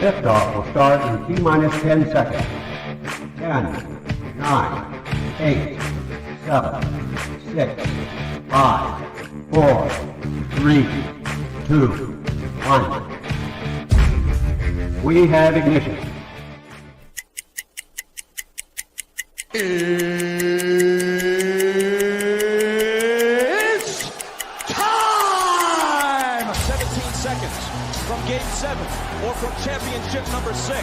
Liftoff will start in T-minus 10 seconds. 10, 9, 8, 7, 6, 5, 4, 3, 2, 1. We have ignition. It's time! 17 seconds from Game 7 or from championship number 6.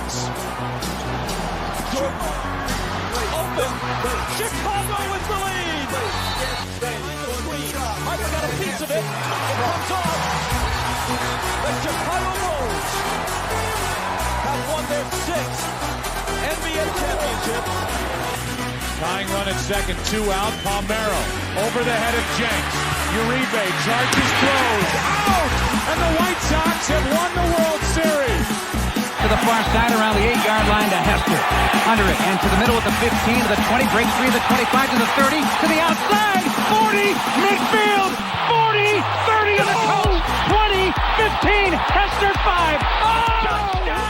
Jordan open. Chicago with the lead. Harper got a piece of it. It comes off. The Chicago Bulls have won their 6th NBA championship. Tying run at second, 2 out. Palmero over the head of Jenks. Uribe charges, throws, out! And the White Sox have won the World Series. To the far side around the 8-yard line to Hester. Under it and to the middle at the 15, to the 20, breaks free to the 25, to the 30, to the outside, 40, midfield, 40, 30 to the coast, 20, 15, Hester 5. Oh! Touchdown!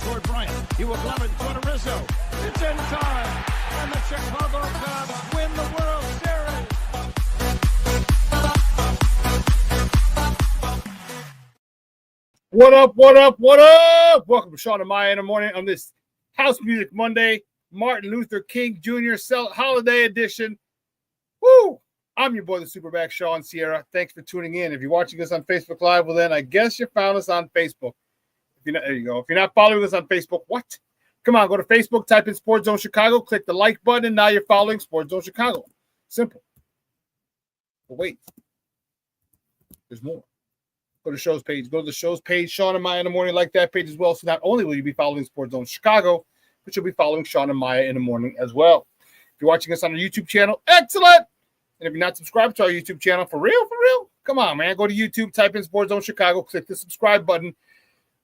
Toward Bryant. He will glove it toward Rizzo. It's in time. And the Chicago Cubs win the World Series. What up, what up, what up? Welcome to Shawn and Maya in the morning on this House Music Monday, Martin Luther King Jr. Holiday Edition. Woo! I'm your boy, the SuperBack, Shawn Sierra. Thanks for tuning in. If you're watching us on Facebook Live, well then I guess you found us on Facebook. There you go. If you're not following us on Facebook, what? Come on, go to Facebook, type in Sports Zone Chicago, click the like button, and now you're following Sports Zone Chicago. Simple. But wait. There's more. Go to the show's page. Go to the show's page, Shawn and Maya in the morning, like that page as well. So not only will you be following Sports Zone Chicago, but you'll be following Shawn and Maya in the morning as well. If you're watching us on our YouTube channel, excellent. And if you're not subscribed to our YouTube channel, for real, come on, man. Go to YouTube, type in Sports Zone Chicago, click the subscribe button.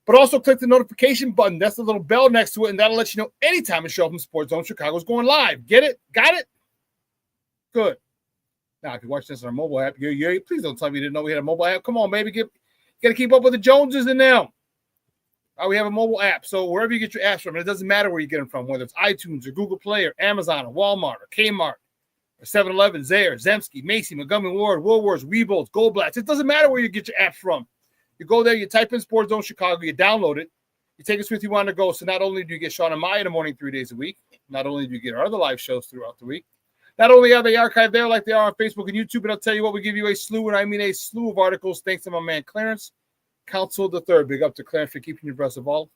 But also click the notification button. That's the little bell next to it, and that'll let you know anytime a show from Sports Zone Chicago is going live. Get it? Got it? Good. Now, if you're watching this on our mobile app, please don't tell me you didn't know we had a mobile app. Come on, baby. You got to keep up with the Joneses and them. We have a mobile app, so wherever you get your apps from, it doesn't matter where you get them from, whether it's iTunes or Google Play or Amazon or Walmart or Kmart or 7-Eleven, Zayre, Zemsky, Macy, Montgomery Ward, Woolworths, Weebles, Goldblatts. It doesn't matter where you get your apps from. You go there, you type in Sports Zone Chicago, you download it, you take us with you on the go. So not only do you get Shawn and Maya in the morning 3 days a week, not only do you get our other live shows throughout the week, not only are they archived there like they are on Facebook and YouTube, but I'll tell you what, we give you a slew, and I mean a slew of articles, thanks to my man Clarence, Council III. Big up to Clarence for keeping you abreast of all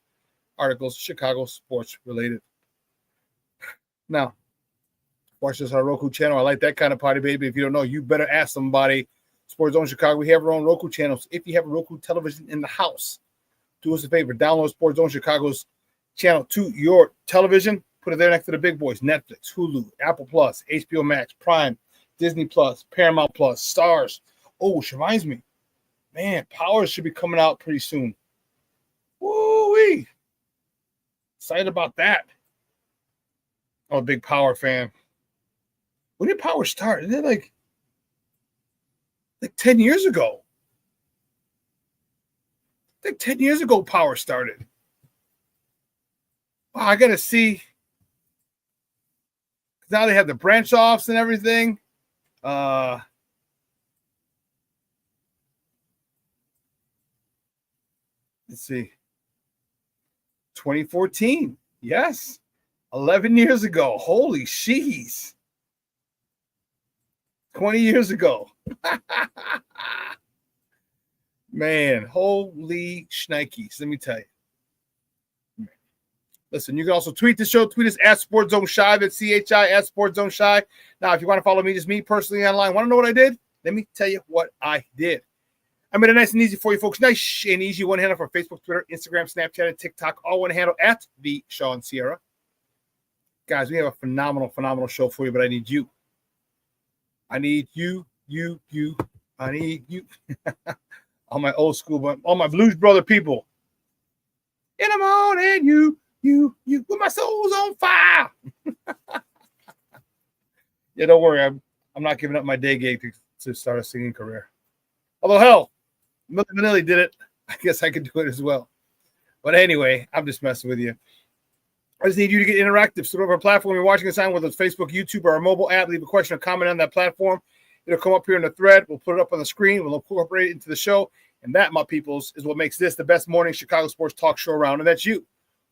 articles Chicago sports related. Now, watch this on our Roku channel. I like that kind of party, baby. If you don't know, you better ask somebody. Sports Zone Chicago, we have our own Roku channels. If you have a Roku television in the house, do us a favor. Download Sports Zone Chicago's channel to your television. Put it there next to the big boys. Netflix, Hulu, Apple Plus, HBO Max, Prime, Disney Plus, Paramount Plus, Stars. Oh, which reminds me. Man, Powers should be coming out pretty soon. Woo-wee. Excited about that. I'm a big Power fan. When did Power start? Isn't it like 10 years ago. I think 10 years ago Power started. Wow, I got to see. Now they have the branch offs and everything. Let's see. 2014. Yes. 11 years ago. Holy sheesh. 20 years ago. Man, holy shnikes. Let me tell you. Listen, you can also tweet the show. Tweet us at Sports Zone Shy. That's CHI at Sports Zone Shy. Now, if you want to follow me, just me personally online, want to know what I did? Let me tell you what I did. I made it nice and easy for you folks. Nice and easy. One handle for Facebook, Twitter, Instagram, Snapchat, and TikTok. All one handle at the Shawn Sierra. Guys, we have a phenomenal show for you, but I need you. I need you. I need you. All my old school, all my Blues Brother people. In the morning, when my soul's on fire. Yeah, don't worry. I'm not giving up my day gig to start a singing career. Although, hell, Milli Vanilli did it. I guess I could do it as well. But anyway, I'm just messing with you. I just need you to get interactive. So, whatever our platform you're watching us on, whether it's Facebook, YouTube, or our mobile app, leave a question or comment on that platform. It'll come up here in the thread. We'll put it up on the screen. We'll incorporate it into the show. And that, my peoples, is what makes this the best morning Chicago sports talk show around. And that's you.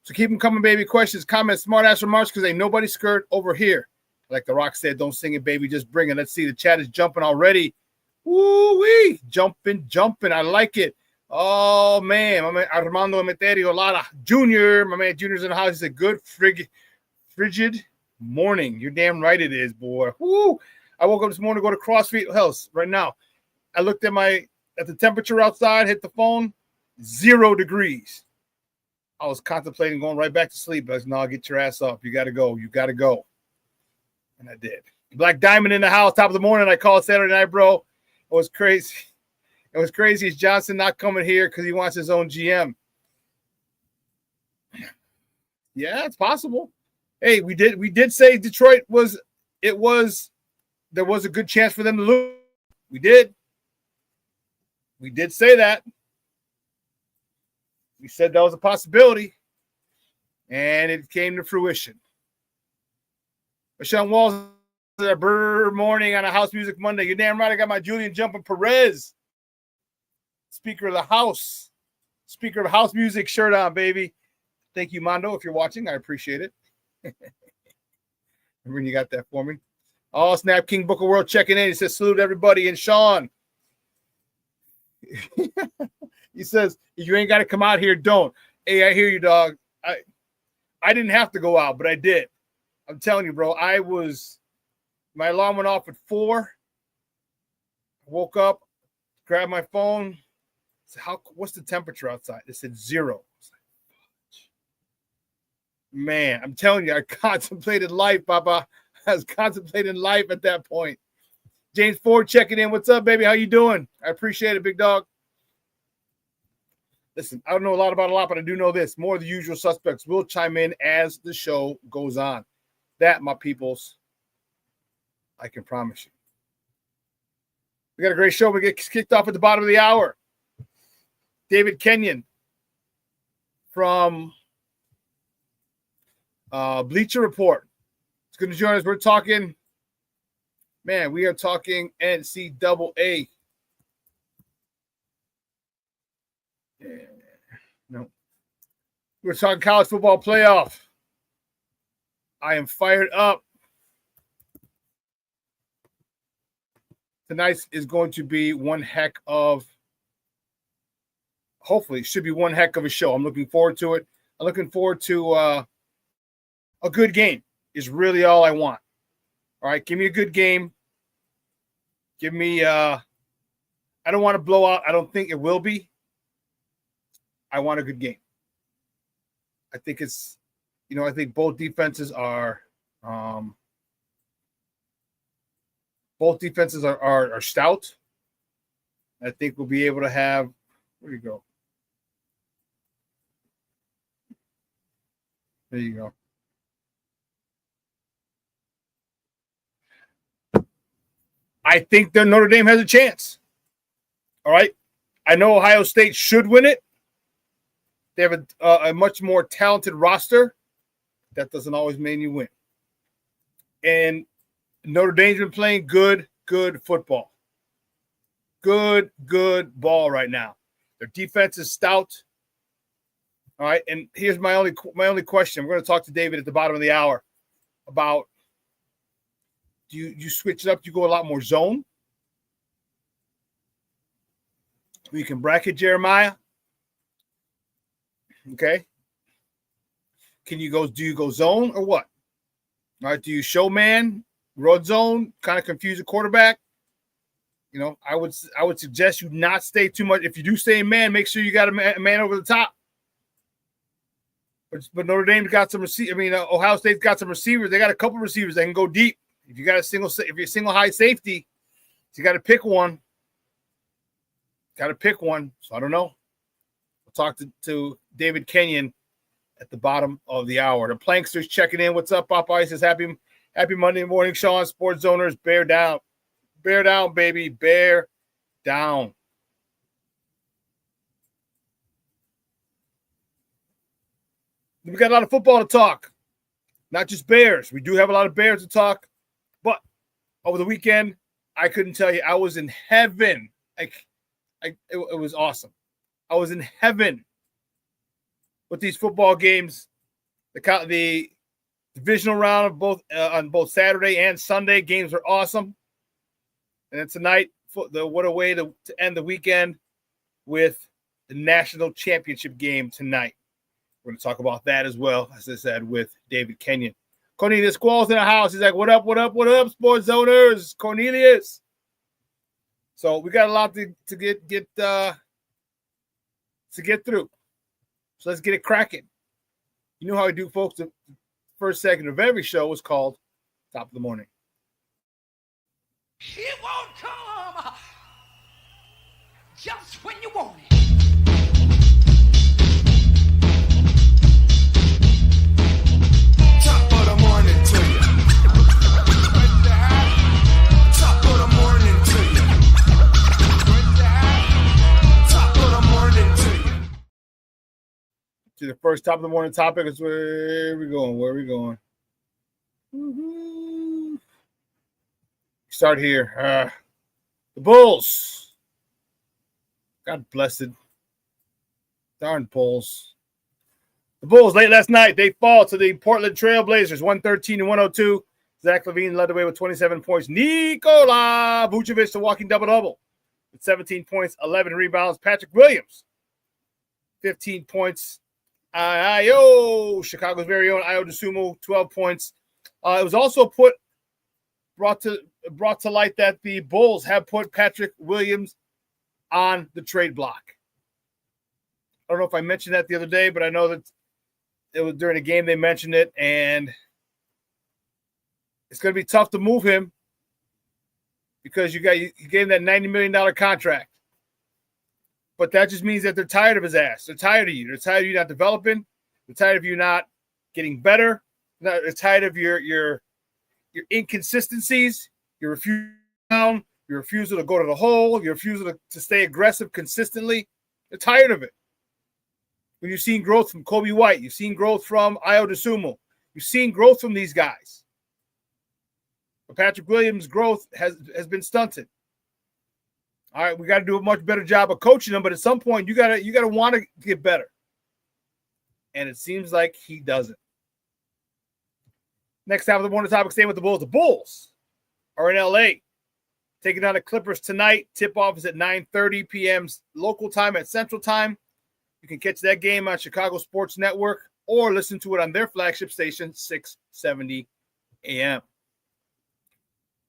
So keep them coming, baby. Questions, comments, smart-ass remarks, because ain't nobody scared over here. Like The Rock said, don't sing it, baby. Just bring it. Let's see. The chat is jumping already. Woo-wee. Jumping. I like it. Oh, man. My man Armando Emeterio Lara Jr. My man Junior's in the house. He said, good frigid morning. You're damn right it is, boy. Woo. I woke up this morning to go to CrossFit Health right now. I looked at the temperature outside, hit the phone, 0 degrees. I was contemplating going right back to sleep. I was, no, get your ass up. You got to go. And I did. Black Diamond in the house, top of the morning. I called Saturday night, bro. It was crazy. It was crazy. Is Johnson not coming here because he wants his own GM? Yeah, it's possible. Hey, we did say Detroit there was a good chance for them to lose. We did say that. We said that was a possibility, and it came to fruition. But Shawn Walls, a bird morning on a House Music Monday. You're damn right. I got my Julian Jumping Perez, Speaker of the House Music shirt on, baby. Thank you, Mondo, if you're watching. I appreciate it. Remember when you got that for me. Oh, snap, King Booker World checking in. He says, salute everybody. And Shawn, he says, if you ain't got to come out here, don't. Hey, I hear you, dog. I didn't have to go out, but I did. I'm telling you, bro, my alarm went off at 4. I woke up, grabbed my phone. Said, what's the temperature outside? It said 0. Man, I'm telling you, I contemplated life, Papa. I was contemplating life at that point. James Ford checking in. What's up, baby? How you doing? I appreciate it, big dog. Listen, I don't know a lot about a lot, but I do know this. More of the usual suspects will chime in as the show goes on. That, my peoples, I can promise you. We got a great show. We get kicked off at the bottom of the hour. David Kenyon from Bleacher Report. It's going to join us. We're talking, man, we are talking NCAA. No. We're talking college football playoff. I am fired up. Tonight is going to be one heck of, hopefully, should be one heck of a show. I'm looking forward to it. I'm looking forward to a good game is really all I want. All right, give me a good game. Give me, I don't want to blow out. I don't think it will be. I want a good game. I think it's, I think both defenses are stout. I think we'll be able to have, where do you go? There you go. I think that Notre Dame has a chance. All right. I know Ohio State should win it. They have a much more talented roster. That doesn't always mean you win. And Notre Dame's been playing good football. Good ball right now. Their defense is stout. All right. And here's my only question. We're going to talk to David at the bottom of the hour about, do you switch it up? Do you go a lot more zone? You can bracket Jeremiah. Okay. Do you go zone or what? All right. Do you show man, road zone, kind of confuse the quarterback? I would suggest you not stay too much. If you do stay in man, make sure you got a man over the top. But Notre Dame's got some Ohio State's got some receivers. They got a couple receivers that can go deep. If you're single high safety, you got to pick one. So I don't know. We'll talk to David Kenyon at the bottom of the hour. The Planksters checking in. What's up, Popeye? Says happy Monday morning, Shawn. Sports owners, bear down. Bear down, baby. Bear down. We got a lot of football to talk. Not just Bears. We do have a lot of Bears to talk. But over the weekend, I couldn't tell you. I was in heaven. It was awesome. I was in heaven with these football games. The divisional round of both on both Saturday and Sunday games were awesome. And then tonight, what a way to end the weekend with the national championship game tonight. We're going to talk about that as well, as I said, with David Kenyon. Cornelius Squall's in the house. He's like, what up, sports owners? Cornelius. So we got a lot to get through. So let's get it cracking. You know how we do, folks. The first segment of every show is called Top of the Morning. It won't come just when you want it. Top of the morning to you. Top of the morning to you. Top of the morning to you. To the first top of the morning topic is where we going? Where are we going? Start here. The Bulls. God blessed. Darn Bulls. The Bulls, late last night, they fall to the Portland Trail Blazers, 113-102. Zach LaVine led the way with 27 points. Nikola Vucevic, the walking double-double, with 17 points, 11 rebounds. Patrick Williams, 15 points. Chicago's very own Ayo Dosunmu, 12 points. It was also brought to light that the Bulls have put Patrick Williams on the trade block. I don't know if I mentioned that the other day, but I know that it was during the game they mentioned it, and it's going to be tough to move him because you gave him that $90 million contract. But that just means that they're tired of his ass. They're tired of you. They're tired of you not developing. They're tired of you not getting better. They're tired of your inconsistencies, your refusal to go to the hole, your refusal to stay aggressive consistently. They're tired of it. When you've seen growth from Kobe White, you've seen growth from Ayo Dosunmu, you've seen growth from these guys. But Patrick Williams' growth has been stunted. All right, we got to do a much better job of coaching them, but at some point you gotta want to get better. And it seems like he doesn't. Next time, the morning topic, staying with the Bulls. The Bulls are in LA, taking on the Clippers tonight. Tip-off is at 9:30 p.m. local time at Central Time. You can catch that game on Chicago Sports Network or listen to it on their flagship station, 670 a.m.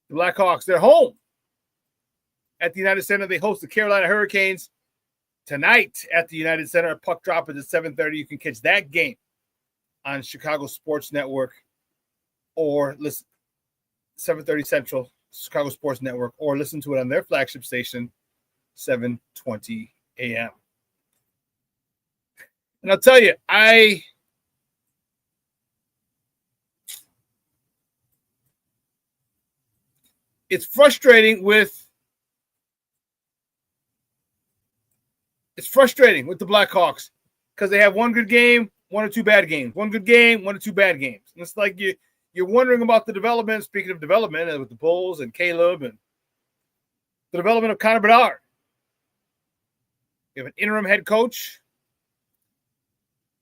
The Blackhawks, they're home at the United Center. They host the Carolina Hurricanes tonight at the United Center. Puck drop is at 7:30. You can catch that game on Chicago Sports Network or listen 7:30 Central, Chicago Sports Network, or listen to it on their flagship station, 7:20 a.m. And I'll tell you, it's frustrating with the Blackhawks because they have one good game, one or two bad games. One good game, one or two bad games. And it's like you're wondering about the development, speaking of development, with the Bulls and Caleb and the development of Connor Bedard. You have an interim head coach.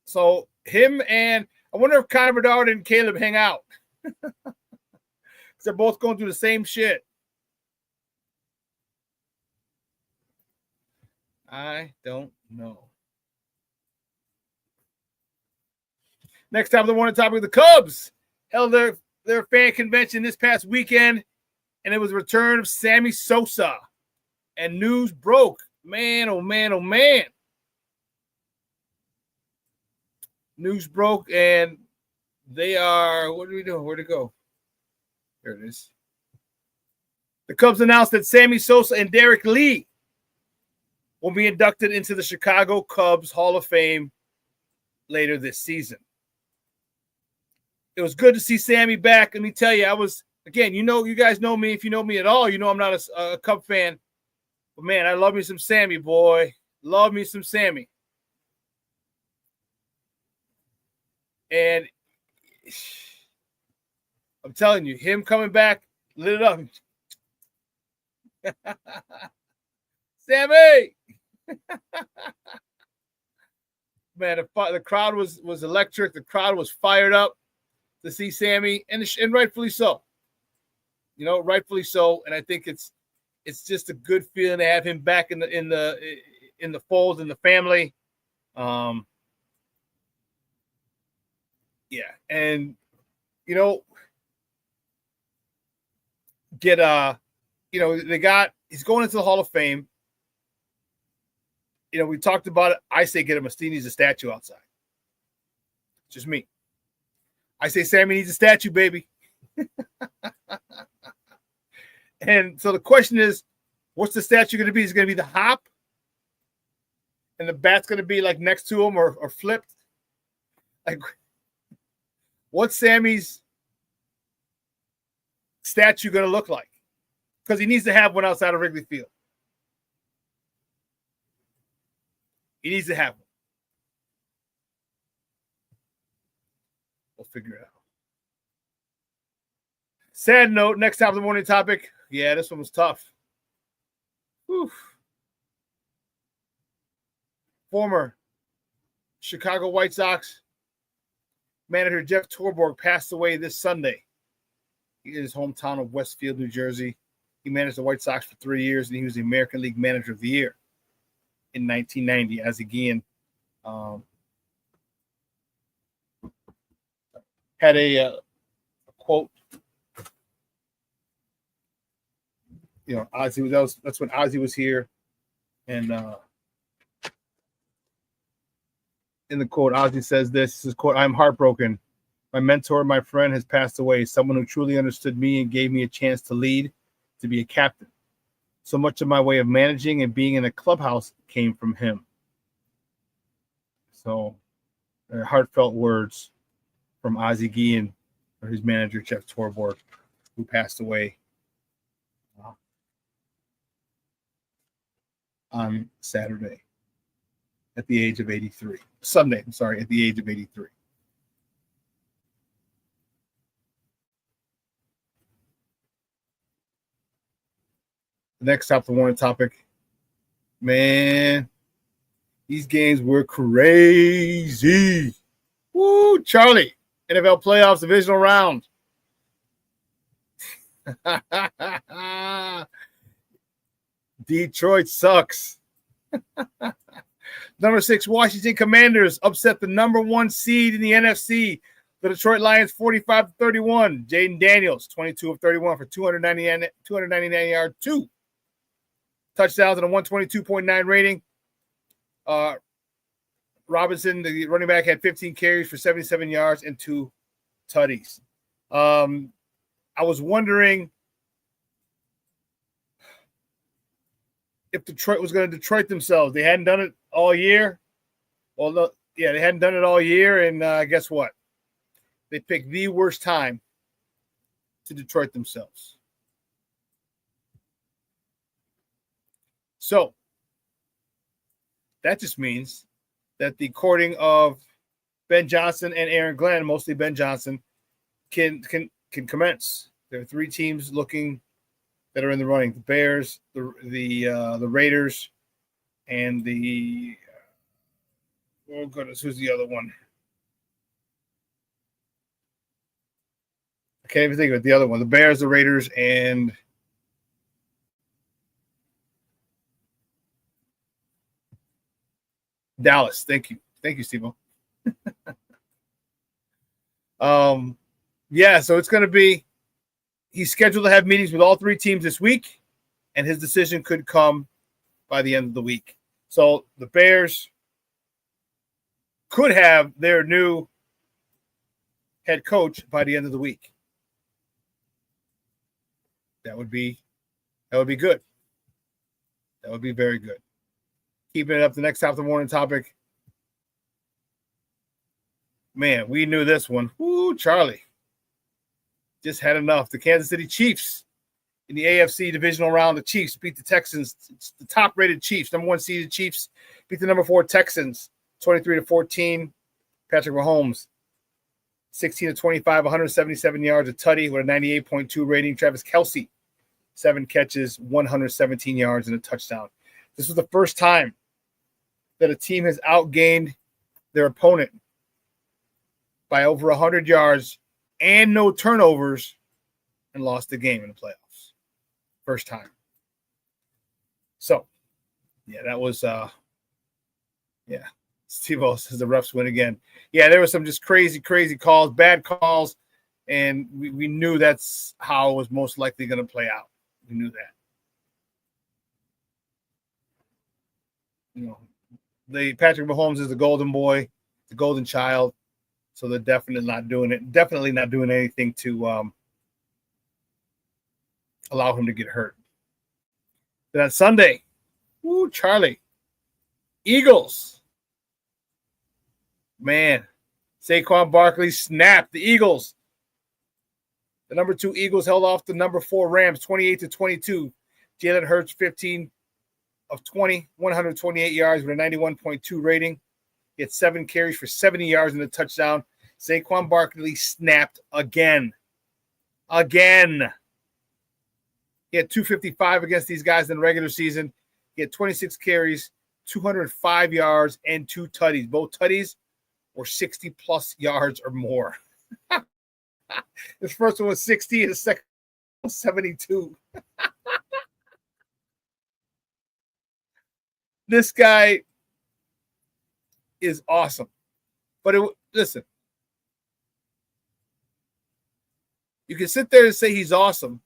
So him and I wonder if Connor Bedard and Caleb hang out. They're both going through the same shit. I don't know. Next time, the morning topic, the Cubs held their fan convention this past weekend, and it was the return of Sammy Sosa. And news broke. Man, oh man, oh man. News broke, and they are, what are we doing? Where'd it go? There it is. The Cubs announced that Sammy Sosa and Derek Lee will be inducted into the Chicago Cubs Hall of Fame later this season. It was good to see Sammy back. Let me tell you, you guys know me. If you know me at all, you know I'm not a Cub fan. But, man, I love me some Sammy, boy. Love me some Sammy. And I'm telling you, him coming back lit it up. Sammy! Man, the crowd was electric. The crowd was fired up to see Sammy, and rightfully so. Rightfully so. And I think it's just a good feeling to have him back in the fold, in the family. Yeah, and he's going into the Hall of Fame. We talked about it. I say get him he needs a statue outside. Just me. I say Sammy needs a statue, baby. And so the question is, what's the statue going to be? Is it going to be the hop? And the bat's going to be like next to him or flipped? Like, what's Sammy's statue going to look like? Because he needs to have one outside of Wrigley Field. He needs to have one. We'll figure it out. Sad note, next top of the morning topic. Yeah, this one was tough. Whew. Former Chicago White Sox manager Jeff Torborg passed away this Sunday. He in his hometown of Westfield, New Jersey. He managed the White Sox for 3 years, and he was the American League Manager of the Year in 1990. As again, had a quote. Ozzie that's when Ozzie was here, and in the quote, Ozzie says this is quote, "I'm heartbroken. My mentor, my friend has passed away, someone who truly understood me and gave me a chance to lead, to be a captain. So much of my way of managing and being in a clubhouse came from him." So heartfelt words from Ozzie Guillen, or his manager, Jeff Torborg, who passed away on Saturday at the age of 83. Sunday, at the age of 83. The next top of the morning topic. Man, these games were crazy. Woo, Charlie. NFL playoffs, divisional round. Detroit sucks. Number 6, Washington Commanders upset the number 1 seed in the NFC. The Detroit Lions 45-31. Jaden Daniels, 22 of 31 for 299 yards, 2 touchdowns and a 122.9 rating. Robinson, the running back, had 15 carries for 77 yards and 2 tutties. I was wondering if Detroit was going to Detroit themselves. They hadn't done it all year. Well, no, yeah, they hadn't done it all year, and guess what? They picked the worst time to Detroit themselves. So that just means that the courting of Ben Johnson and Aaron Glenn, mostly Ben Johnson, can commence. There are 3 teams looking that are in the running: the Bears, the Raiders, and the oh goodness, who's the other one? I can't even think of it. The other one: the Bears, the Raiders, and Dallas. Thank you, Steve-O. Yeah, so it's going to be. He's scheduled to have meetings with all 3 teams this week, and his decision could come by the end of the week. So the Bears could have their new head coach by the end of the week. That would be good. That would be very good. Keeping it up, the next top of the morning topic. Man, we knew this one. Woo, Charlie. Just had enough. The Kansas City Chiefs in the AFC divisional round. The Chiefs beat the Texans. It's the top-rated Chiefs. Number 1 seeded Chiefs beat the number 4 Texans 23-14. Patrick Mahomes, 16-25, 177 yards, a tutty with a 98.2 rating. Travis Kelce, 7 catches, 117 yards, and a touchdown. This was the first time that a team has outgained their opponent by over 100 yards and no turnovers and lost the game in the playoffs. First time. So, yeah, that was Steve-O says the refs win again. Yeah, there was some just crazy calls, bad calls, and we knew that's how it was most likely going to play out. We knew that. You know, Patrick Mahomes is the golden boy, the golden child, so they're definitely not doing anything to allow him to get hurt. Then on Sunday, Charlie, Eagles. Man, Saquon Barkley snapped the Eagles. The number 2 Eagles held off the number 4 Rams 28-22. Jalen Hurts 15 of 20, 128 yards with a 91.2 rating. He had 7 carries for 70 yards and a touchdown. Saquon Barkley snapped again. He had 255 against these guys in the regular season. He had 26 carries, 205 yards, and 2 tutties. Both tutties were 60-plus yards or more. The first one was 60 and the second was 72. This guy is awesome. But listen, you can sit there and say he's awesome,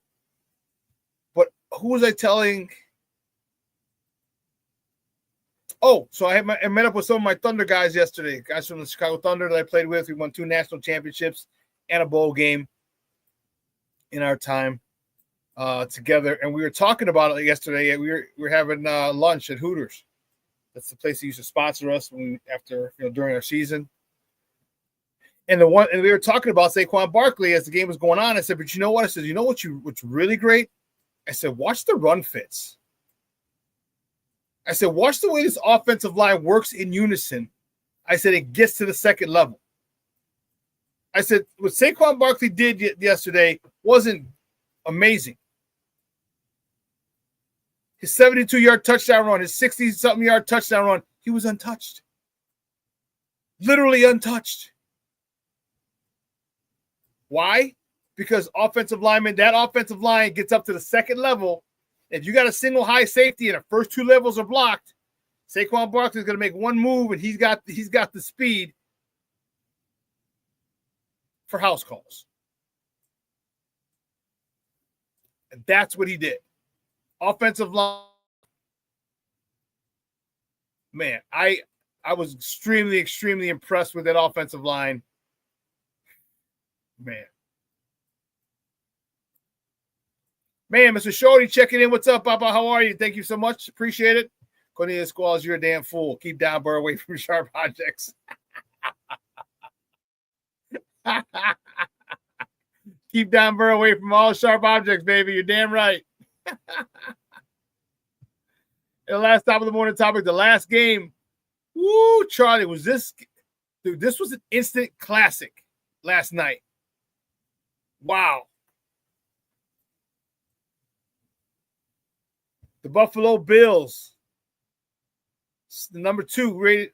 but who was I telling? Oh, so I met up with some of my Thunder guys yesterday, guys from the Chicago Thunder that I played with. We won 2 national championships and a bowl game in our time together. And we were talking about it yesterday. We were having lunch at Hooters. That's the place that used to sponsor us during our season. And we were talking about Saquon Barkley as the game was going on. I said, but you know what? I said, you know what's really great? I said, watch the run fits. I said, watch the way this offensive line works in unison. I said, it gets to the second level. I said, what Saquon Barkley did yesterday wasn't amazing. His 72-yard touchdown run, his 60-something yard touchdown run, he was untouched. Literally untouched. Why? Because that offensive line gets up to the second level. If you got a single high safety and the first 2 levels are blocked, Saquon Barkley is going to make one move, and he's got the speed for house calls. And that's what he did. Offensive line. Man, I was extremely, extremely impressed with that offensive line. Man, Mr. Shorty checking in. What's up, Papa? How are you? Thank you so much. Appreciate it. Cornelius Squalls, you're a damn fool. Keep Don Burr away from sharp objects. Keep Don Burr away from all sharp objects, baby. You're damn right. And the last top of the morning topic, the last game. Woo, Charlie, this was an instant classic last night. Wow. The Buffalo Bills, the number 2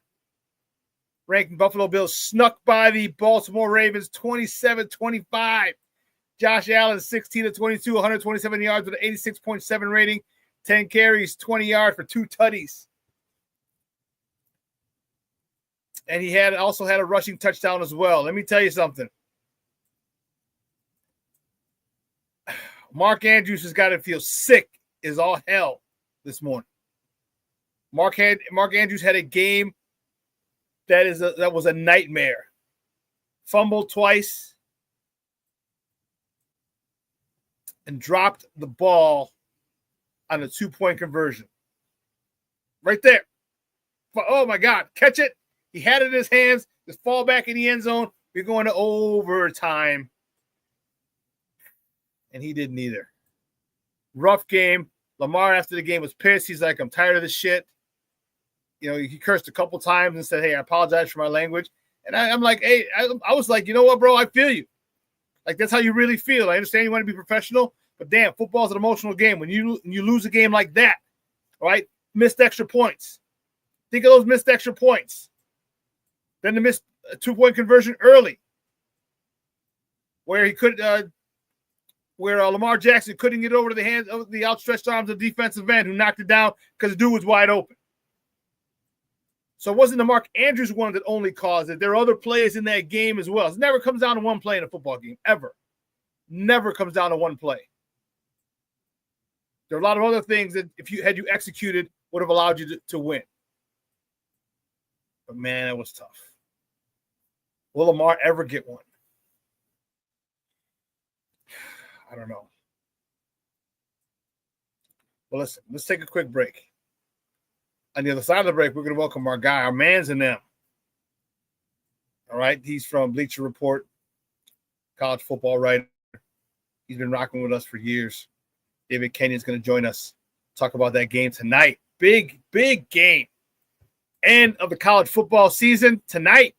ranked Buffalo Bills, snuck by the Baltimore Ravens 27-25. Josh Allen, 16-22, 127 yards with an 86.7 rating, 10 carries, 20 yards for 2 tutties. And he also had a rushing touchdown as well. Let me tell you something. Mark Andrews has got to feel sick as all hell this morning. Mark Andrews had a game that was a nightmare. Fumbled twice and dropped the ball on a 2-point conversion. Right there. Oh my God, catch it. He had it in his hands, Just fall back in the end zone. We're going to overtime. And he didn't either. Rough game. Lamar, after the game, was pissed. He's like, I'm tired of this shit. You know, he cursed a couple times and said, hey, I apologize for my language. And I'm like, hey, I was like, you know what, bro? I feel you. Like, that's how you really feel. I understand you want to be professional, but damn, football's an emotional game. When you lose a game like that, all right, missed extra points. Think of those missed extra points. Then the missed 2-point conversion early, where he could, where Lamar Jackson couldn't get over to the hands of the outstretched arms of the defensive end who knocked it down because the dude was wide open. So it wasn't the Mark Andrews one that only caused it. There are other plays in that game as well. It never comes down to one play in a football game, ever. Never comes down to one play. There are a lot of other things that if you executed would have allowed you to win. But man, it was tough. Will Lamar ever get one? I don't know. Well, listen, let's take a quick break. On the other side of the break, we're going to welcome our guy, our man's in them. All right. He's from Bleacher Report, college football writer. He's been rocking with us for years. David Kenyon's going to join us, talk about that game tonight. Big, big game. End of the college football season tonight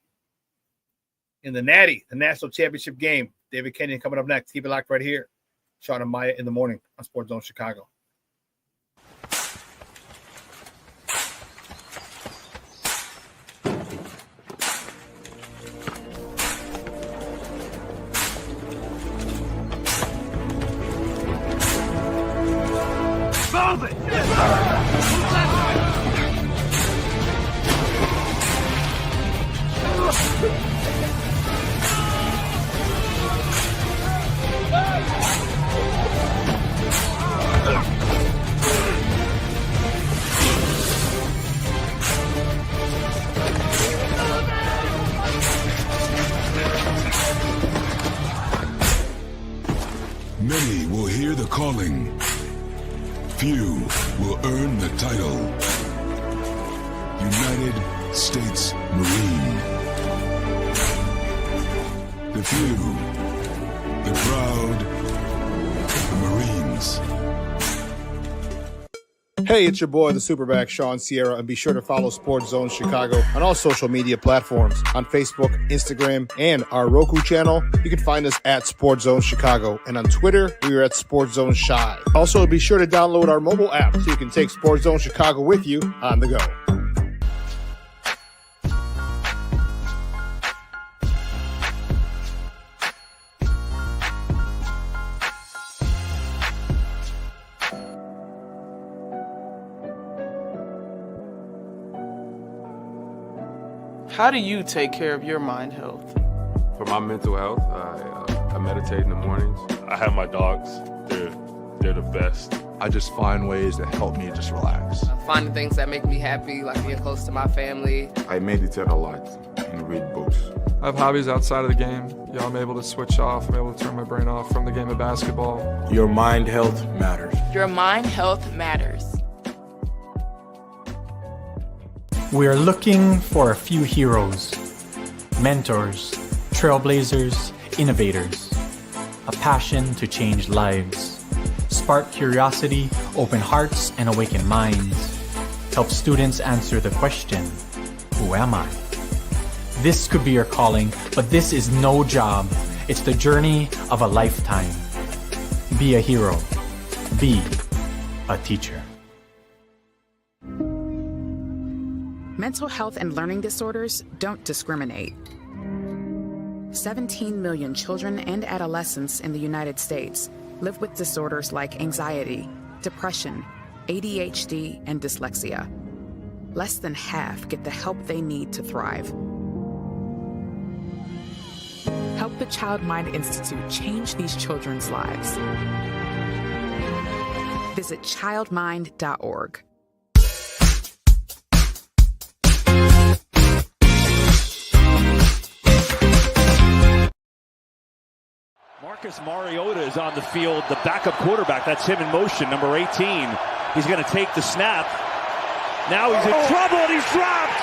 in the Natty, the national championship game. David Kenyon coming up next. Keep it locked right here. Shawn and Maya in the morning on Sports Zone Chicago. Many will hear the calling. Few will earn the title. United States Marine. The few, the proud, the Marines. Hey, it's your boy, the SuperBack, Shawn Sierra, and be sure to follow Sports Zone Chicago on all social media platforms, on Facebook, Instagram, and our Roku channel. You can find us at Sports Zone Chicago, and on Twitter, we are at Sports Zone Shy. Also, be sure to download our mobile app so you can take Sports Zone Chicago with you on the go. How do you take care of your mind health? For my mental health, I meditate in the mornings. I have my dogs. They're the best. I just find ways that help me just relax. Finding things that make me happy, like being close to my family. I meditate a lot and read books. I have hobbies outside of the game. I'm able to switch off. I'm able to turn my brain off from the game of basketball. Your mind health matters. Your mind health matters. We are looking for a few heroes, mentors, trailblazers, innovators, a passion to change lives, spark curiosity, open hearts, and awaken minds, help students answer the question, who am I? This could be your calling, but this is no job. It's the journey of a lifetime. Be a hero. Be a teacher. Mental health and learning disorders don't discriminate. 17 million children and adolescents in the United States live with disorders like anxiety, depression, ADHD, and dyslexia. Less than half get the help they need to thrive. Help the Child Mind Institute change these children's lives. Visit childmind.org. Marcus Mariota is on the field, the backup quarterback. That's him in motion, number 18. He's going to take the snap. Now he's in trouble, and he's dropped.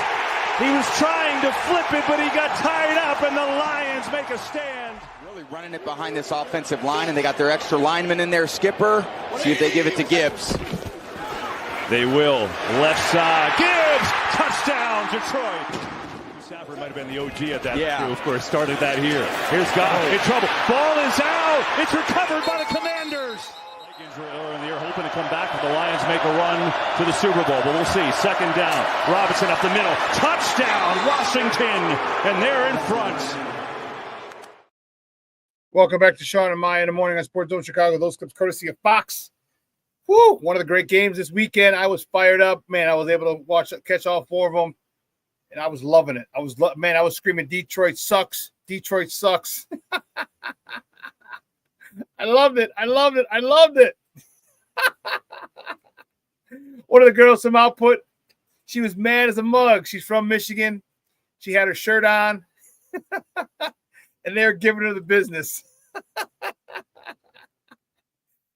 He was trying to flip it, but he got tied up, and the Lions make a stand. Really running it behind this offensive line, and they got their extra lineman in there, Skipper. See if they give it to Gibbs. They will. Left side. Gibbs! Touchdown, Detroit. Stafford might have been the OG at that. Yeah. Of course, started that here. Here's Goff in trouble. Ball is out. It's recovered by the Commanders. Vikings are in the air, hoping to come back, but the Lions make a run to the Super Bowl. But we'll see. Second down. Robinson up the middle. Touchdown, Washington. And they're in front. Welcome back to Shawn and Maya in the morning on Sports Zone Chicago. Those clips courtesy of Fox. Woo! One of the great games this weekend. I was fired up. Man, I was able to catch all 4 of them. And I was loving it. I was screaming, Detroit sucks. Detroit sucks. I loved it. One of the girls from Output, she was mad as a mug. She's from Michigan. She had her shirt on. And they're giving her the business.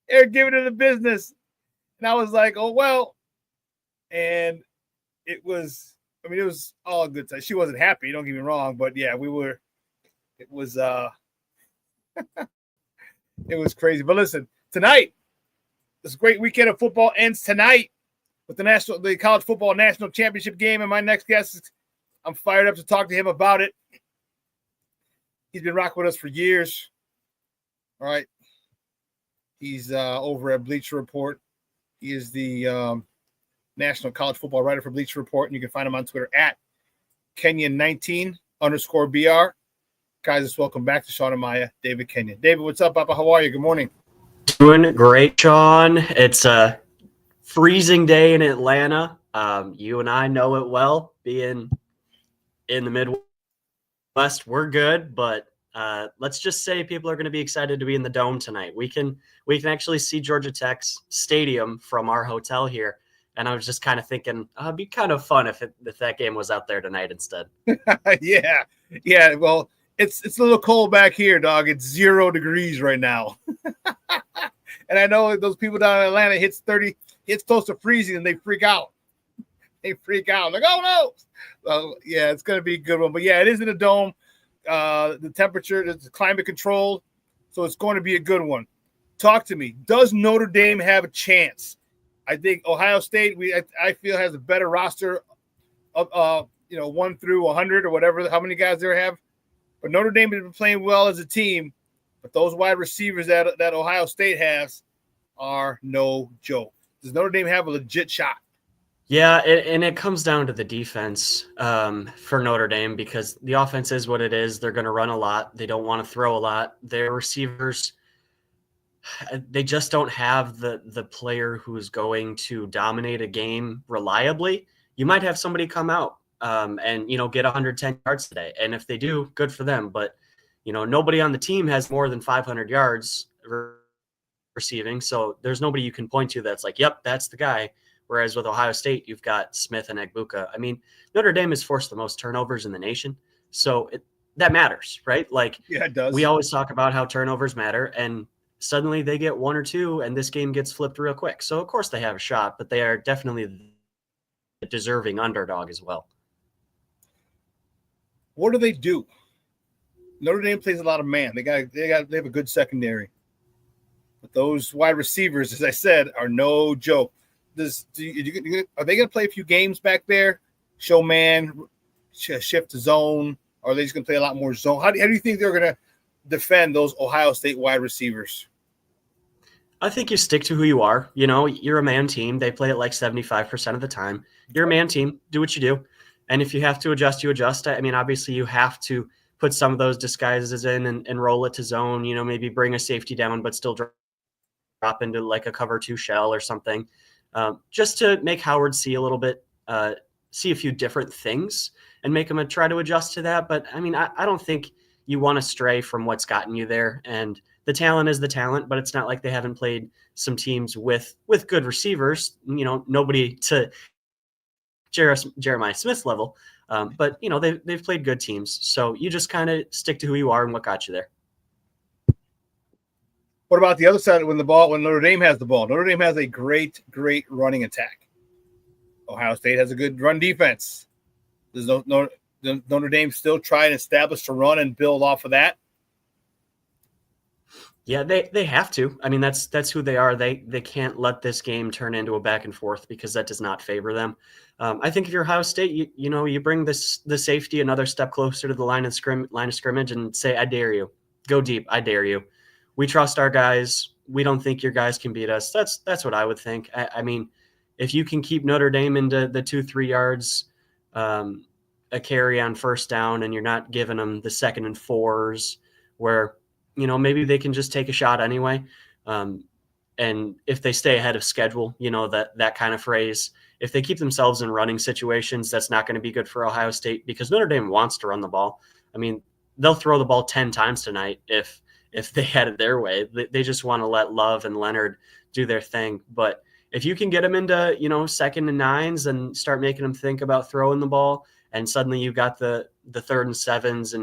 They're giving her the business. And I was like, oh, well. And it was all a good time. She wasn't happy, don't get me wrong, but yeah, it was it was crazy. But listen, tonight, this great weekend of football ends tonight with the college football national championship game. And my next guest, I'm fired up to talk to him about it. He's been rocking with us for years. All right. He's over at Bleacher Report. He is the national college football writer for Bleacher Report, and you can find him on Twitter at Kenyon19_BR. Guys, let's welcome back to Shawn and Maya, David Kenyon. David, what's up, Papa? How are you? Good morning. Doing great, Shawn. It's a freezing day in Atlanta. You and I know it well. Being in the Midwest, we're good, but let's just say people are going to be excited to be in the Dome tonight. We can actually see Georgia Tech's stadium from our hotel here. And I was just kind of thinking, it'd be kind of fun if that game was out there tonight instead. Yeah. Well, it's a little cold back here, dog. It's 0 degrees right now. And I know those people down in Atlanta hits close to freezing, and they freak out. Like, oh no. Yeah, it's going to be a good one. But yeah, it is in a dome. The temperature, the climate controlled. So it's going to be a good one. Talk to me. Does Notre Dame have a chance? I think Ohio State, I feel, has a better roster of 1 through 100 or whatever, how many guys they have. But Notre Dame has been playing well as a team. But those wide receivers that Ohio State has are no joke. Does Notre Dame have a legit shot? Yeah, and it comes down to the defense for Notre Dame, because the offense is what it is. They're going to run a lot. They don't want to throw a lot. Their receivers, they just don't have the player who's going to dominate a game reliably. You might have somebody come out and get 110 yards today, and if they do, good for them. But nobody on the team has more than 500 yards receiving, so there's nobody you can point to that's like, yep, that's the guy. Whereas with Ohio State, you've got Smith and Egbuka. I mean, Notre Dame has forced the most turnovers in the nation, so that matters, right? Like, yeah, it does. We always talk about how turnovers matter, and suddenly they get 1 or 2 and this game gets flipped real quick. So of course they have a shot, but they are definitely a deserving underdog as well. What do they do? Notre Dame plays a lot of man. They have a good secondary. But those wide receivers, as I said, are no joke. Are they going to play a few games back there? Show man, shift to zone, or are they just going to play a lot more zone? How do you think they're going to defend those Ohio State wide receivers? I think you stick to who you are. You're a man team. They play it like 75% of the time. You're a man team. Do what you do. And if you have to adjust, you adjust. I mean, obviously you have to put some of those disguises in and roll it to zone, maybe bring a safety down, but still drop into like a cover 2 shell or something, just to make Howard see a little bit, see a few different things and make him try to adjust to that. But I mean, I don't think you want to stray from what's gotten you there. And the talent is the talent, but it's not like they haven't played some teams with good receivers, nobody to Jeremiah Smith level. But they've played good teams. So you just kind of stick to who you are and what got you there. What about the other side when Notre Dame has the ball? Notre Dame has a great running attack. Ohio State has a good run defense. Does Notre Dame still try and establish a run and build off of that? Yeah, they have to. I mean, that's who they are. They can't let this game turn into a back and forth because that does not favor them. I think if you're Ohio State, you bring the safety another step closer to the line of scrimmage and say, I dare you. Go deep. I dare you. We trust our guys. We don't think your guys can beat us. That's what I would think. I mean, if you can keep Notre Dame into the 2-3 yards a carry on first down and you're not giving them the 2nd and 4s where – maybe they can just take a shot anyway. And if they stay ahead of schedule, that kind of phrase, if they keep themselves in running situations, that's not going to be good for Ohio State because Notre Dame wants to run the ball. I mean, they'll throw the ball 10 times tonight if they had it their way. They just want to let Love and Leonard do their thing. But if you can get them into, 2nd and 9s and start making them think about throwing the ball, and suddenly you've got the 3rd and 7s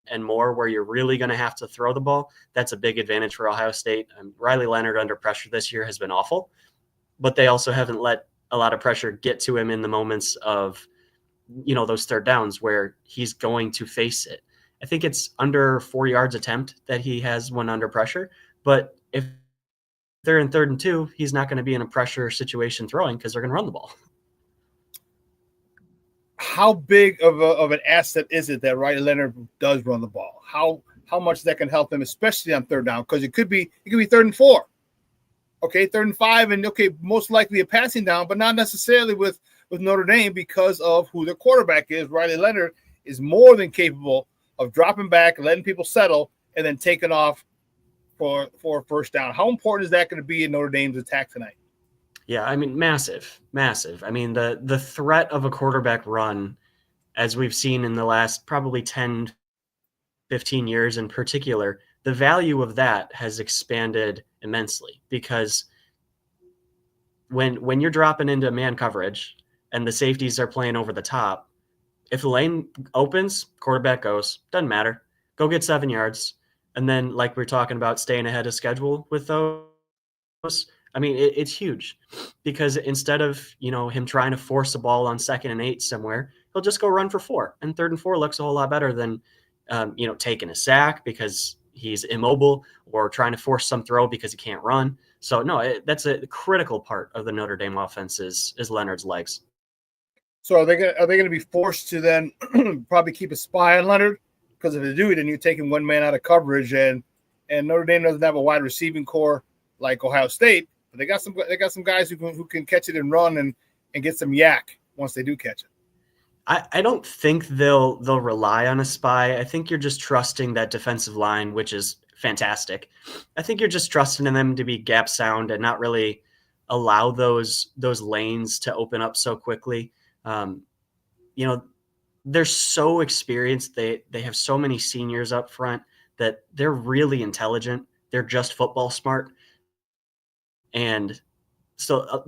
and more where you're really going to have to throw the ball, that's a big advantage for Ohio State. Riley Leonard under pressure this year has been awful, but they also haven't let a lot of pressure get to him in the moments of, those 3rd downs where he's going to face it. I think it's under 4 yards attempt that he has when under pressure, but if they're in 3rd and 2, he's not going to be in a pressure situation throwing because they're going to run the ball. How big of an asset is it that Riley Leonard does run the ball? How much that can help him, especially on 3rd down? Because it could be 3rd and 4, okay, 3rd and 5, and okay, most likely a passing down, but not necessarily with Notre Dame because of who their quarterback is. Riley Leonard is more than capable of dropping back, letting people settle, and then taking off for a first down. How important is that going to be in Notre Dame's attack tonight? Yeah, I mean, massive. I mean, the threat of a quarterback run, as we've seen in the last probably 10, 15 years in particular, the value of that has expanded immensely because when you're dropping into man coverage and the safeties are playing over the top, if the lane opens, quarterback goes, doesn't matter. Go get 7 yards. And then, like we're talking about, staying ahead of schedule with those, I mean, it's huge because instead of, him trying to force a ball on 2nd and 8 somewhere, he'll just go run for 4. And 3rd and 4 looks a whole lot better than, taking a sack because he's immobile or trying to force some throw because he can't run. So, no, that's a critical part of the Notre Dame offense is Leonard's legs. So are they going to be forced to then probably keep a spy on Leonard? Because if they do, then you're taking one man out of coverage, and Notre Dame doesn't have a wide receiving core like Ohio State. But they got some guys who can catch it and run and get some yak once they do catch it. I don't think they'll rely on a spy. I think you're just trusting that defensive line, which is fantastic. I think you're just trusting in them to be gap sound and not really allow those lanes to open up so quickly. They're so experienced. They have so many seniors up front that they're really intelligent. They're just football smart. And so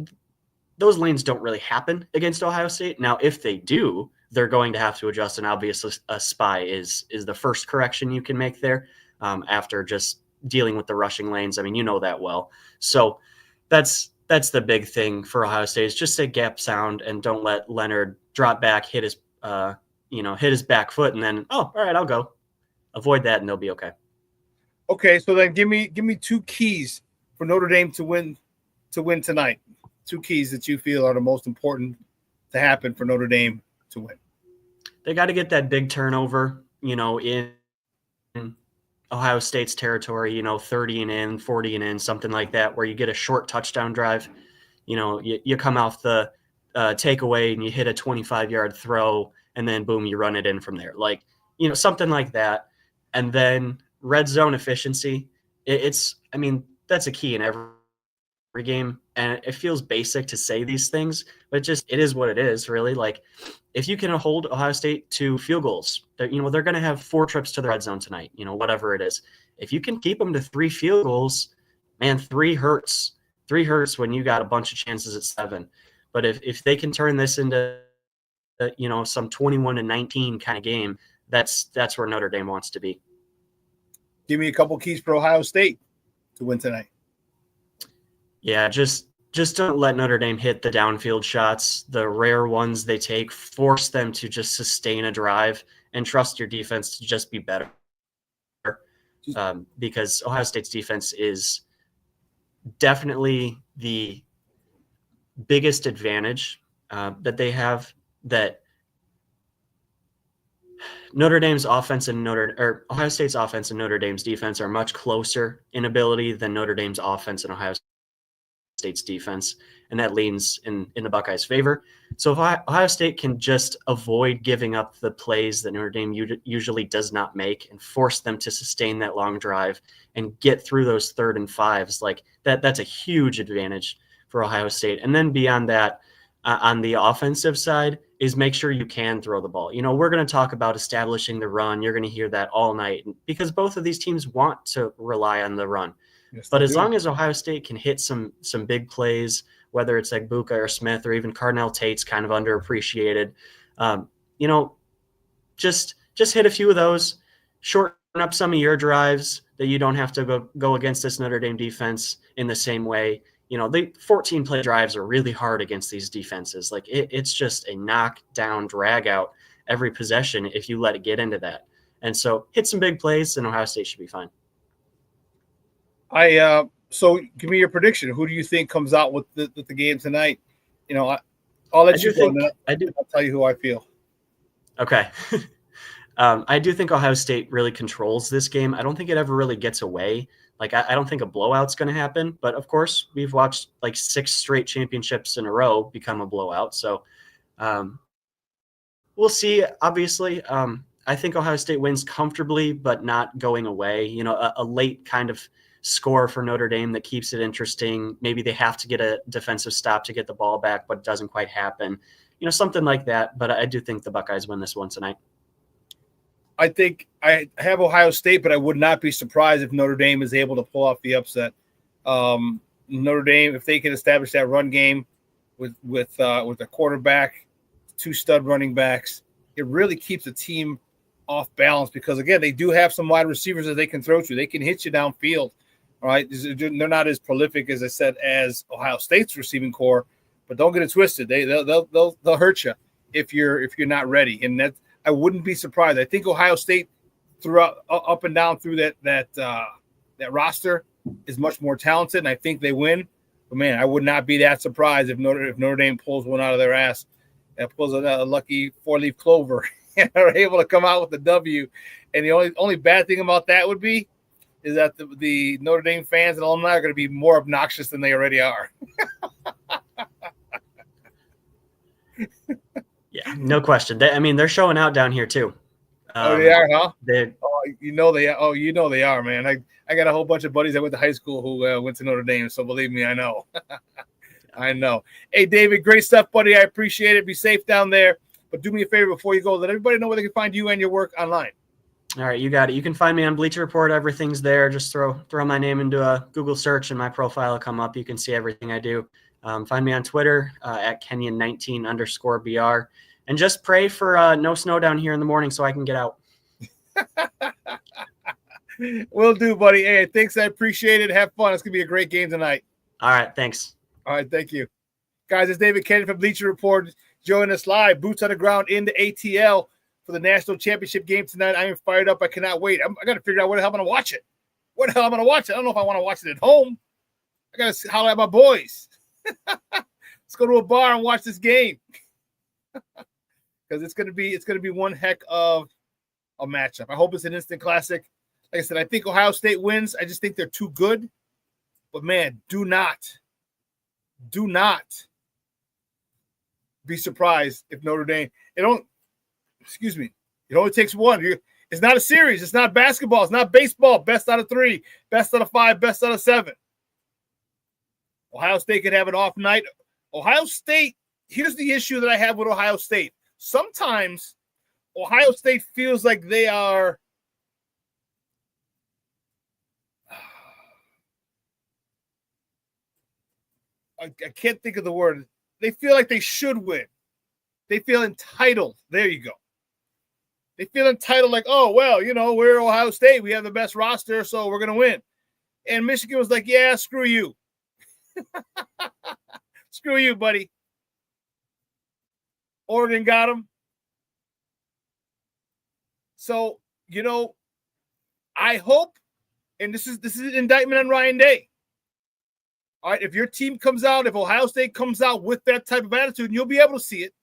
those lanes don't really happen against Ohio State. Now, if they do, they're going to have to adjust. And obviously a spy is the first correction you can make there after just dealing with the rushing lanes. I mean, you know that well. So that's the big thing for Ohio State is just stay gap sound and don't let Leonard drop back, hit his back foot, and then, all right, I'll go. Avoid that, and they'll be okay. Okay, so then give me 2 keys for Notre Dame to win tonight. 2 keys that you feel are the most important to happen for Notre Dame to win. They got to get that big turnover, in Ohio State's territory, 30 and in, 40 and in, something like that, where you get a short touchdown drive. You come off the takeaway and you hit a 25-yard throw, and then boom, you run it in from there. Like, something like that. And then red zone efficiency. That's a key in every game. And it feels basic to say these things, but it is what it is, really. Like, if you can hold Ohio State to field goals, they're going to have 4 trips to the red zone tonight, whatever it is. If you can keep them to 3 field goals, man, 3 hurts. 3 hurts when you got a bunch of chances at 7. But if they can turn this into, some 21-19 kind of game, that's where Notre Dame wants to be. Give me a couple keys for Ohio State to win tonight. Yeah, just just don't let Notre Dame hit the downfield shots, the rare ones they take. Force them to just sustain a drive and trust your defense to just be better. Because Ohio State's defense is definitely the biggest advantage that they have, that Notre Dame's offense and Ohio State's offense and Notre Dame's defense are much closer in ability than Notre Dame's offense and Ohio State's defense, and that leans in the Buckeyes' favor. So if Ohio State can just avoid giving up the plays that Notre Dame usually does not make and force them to sustain that long drive and get through those 3rd and 5s, like that's a huge advantage for Ohio State. And then beyond that, on the offensive side, is make sure you can throw the ball. You know, we're going to talk about establishing the run. You're going to hear that all night because both of these teams want to rely on the run. Yes, but as long as Ohio State can hit some big plays, whether it's like Buka or Smith or even Cardinal Tate's kind of underappreciated, you know, just hit a few of those, shorten up some of your drives that you don't have to go against this Notre Dame defense in the same way. You know, the 14-play drives are really hard against these defenses. Like it's just a knockdown, drag out every possession if you let it get into that. And so hit some big plays and Ohio State should be fine. So give me your prediction. Who do you think comes out with the game tonight? You know, I'll let you go. I'll tell you who I feel. Okay. I do think Ohio State really controls this game. I don't think it ever really gets away. Like, I don't think a blowout's going to happen. But, of course, we've watched like 6 straight championships in a row become a blowout. So we'll see, obviously. I think Ohio State wins comfortably, but not going away. You know, a late kind of score for Notre Dame that keeps it interesting. Maybe they have to get a defensive stop to get the ball back, but it doesn't quite happen. You know, something like that. But I do think the Buckeyes win this one tonight. I think I have Ohio State, but I would not be surprised if Notre Dame is able to pull off the upset. Notre Dame, if they can establish that run game with a quarterback, 2 stud running backs, it really keeps the team off balance because, again, they do have some wide receivers that they can throw to. They can hit you downfield. All right, they're not as prolific, as I said, as Ohio State's receiving core, but don't get it twisted. They'll hurt you if you're not ready, and that I wouldn't be surprised. I think Ohio State throughout up and down through that roster is much more talented, and I think they win. But man, I would not be that surprised if Notre Dame pulls one out of their ass and pulls a lucky 4-leaf clover and are able to come out with the W. And the only bad thing about that would be is that the Notre Dame fans and alumni are going to be more obnoxious than they already are. Yeah, no question. They're showing out down here too. They are, huh? You know they are, man. I got a whole bunch of buddies that went to high school who went to Notre Dame, so believe me, I know. I know. Hey, David, great stuff, buddy. I appreciate it. Be safe down there. But do me a favor before you go. Let everybody know where they can find you and your work online. All right, you got it. You can find me on Bleacher Report. Everything's there. Just throw my name into a Google search and my profile will come up. You can see everything I do. Find me on Twitter at Kenyon19_BR. And just pray for no snow down here in the morning so I can get out. Will do, buddy. Hey, thanks. I appreciate it. Have fun. It's going to be a great game tonight. All right, thanks. All right, thank you. Guys, it's David Kenyon from Bleacher Report. Join us live, boots on the ground in the ATL for the national championship game tonight. I am fired up. I cannot wait. I got to figure out where the hell I'm going to watch it. Where the hell I'm going to watch it? I don't know if I want to watch it at home. I got to holler at my boys. Let's go to a bar and watch this game. Because it's gonna be one heck of a matchup. I hope it's an instant classic. Like I said, I think Ohio State wins. I just think they're too good. But man, do not be surprised if Notre Dame. It only takes one. It's not a series. It's not basketball. It's not baseball. Best out of 3, best out of 5, best out of 7. Ohio State could have an off night. Ohio State. Here's the issue that I have with Ohio State. Sometimes Ohio State feels like they are I can't think of the word. They feel like they should win. They feel entitled. There you go. They feel entitled like, oh, well, we're Ohio State. We have the best roster, so we're going to win. And Michigan was like, yeah, screw you. Screw you, buddy. Oregon got him. So, I hope, and this is an indictment on Ryan Day. All right, if your team comes out, if Ohio State comes out with that type of attitude, and you'll be able to see it.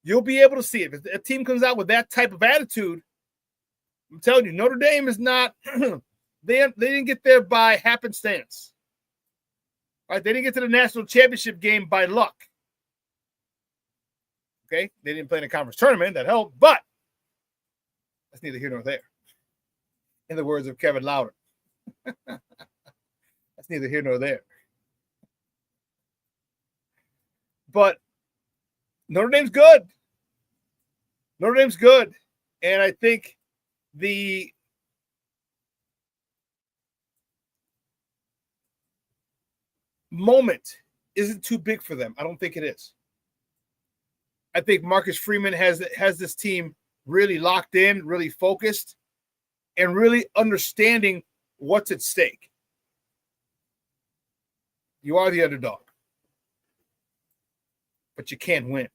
You'll be able to see it. If a team comes out with that type of attitude, I'm telling you, Notre Dame is not they didn't get there by happenstance. All right, they didn't get to the national championship game by luck. Okay, they didn't play in a conference tournament, that helped, but that's neither here nor there. In the words of Kevin Lauder. That's neither here nor there. But Notre Dame's good. Notre Dame's good. And I think the moment isn't too big for them. I don't think it is. I think Marcus Freeman has this team really locked in, really focused, and really understanding what's at stake. You are the underdog, but you can't win.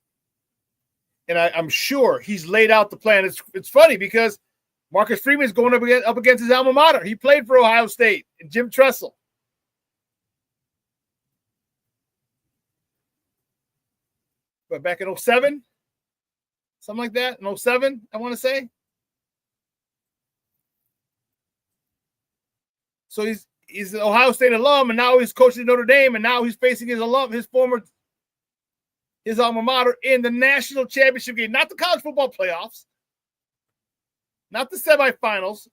And I'm sure he's laid out the plan. It's funny because Marcus Freeman is going up against his alma mater. He played for Ohio State and Jim Tressel. But back in 07, something like that, in 07, I want to say. So he's an Ohio State alum, and now he's coaching Notre Dame, and now he's facing his alma mater in the national championship game, not the college football playoffs, not the semifinals,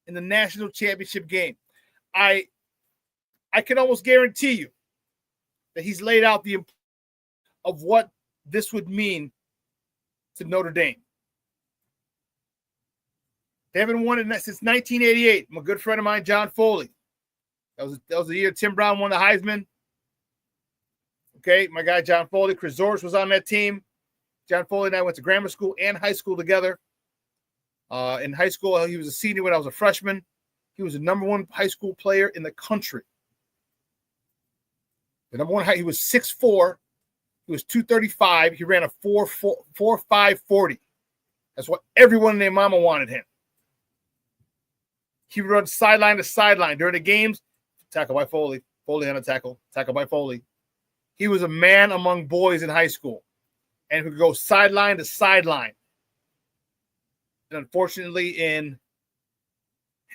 in the national championship game. I can almost guarantee you that he's laid out of what this would mean to Notre Dame. They haven't won it since 1988. My good friend of mine, John Foley. That was the year Tim Brown won the Heisman. Okay, my guy John Foley, Chris Zorich was on that team. John Foley and I went to grammar school and high school together. In high school, he was a senior when I was a freshman. He was the number one high school player in the country. The number one, he was 6'4". He was 235. He ran a 4.5 40. That's what everyone and their mama wanted him. He would run sideline to sideline during the games. Tackle by Foley. Foley on a tackle. Tackle by Foley. He was a man among boys in high school. And he could go sideline to sideline. And unfortunately,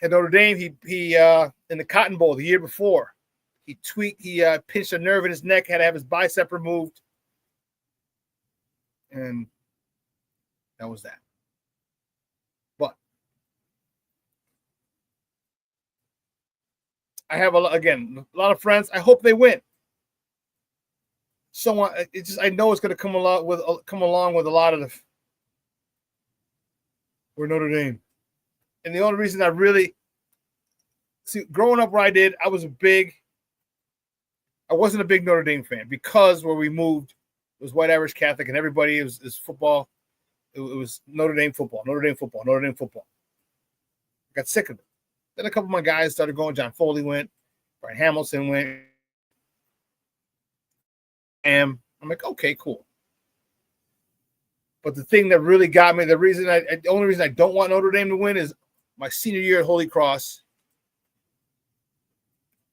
at Notre Dame, he in the Cotton Bowl the year before, he pinched a nerve in his neck, had to have his bicep removed. And that was that. But I have a lot of friends. I hope they win. I know it's going to come along with a lot of we're Notre Dame. And the only reason I really growing up where I did, I wasn't a big Notre Dame fan because where we moved, it was white Irish Catholic, and everybody is football. It was Notre Dame football, Notre Dame football, Notre Dame football. I got sick of it. Then a couple of my guys started going. John Foley went. Brian Hamilton went. And I'm like, okay, cool. But the thing that really got me, the only reason I don't want Notre Dame to win is my senior year at Holy Cross.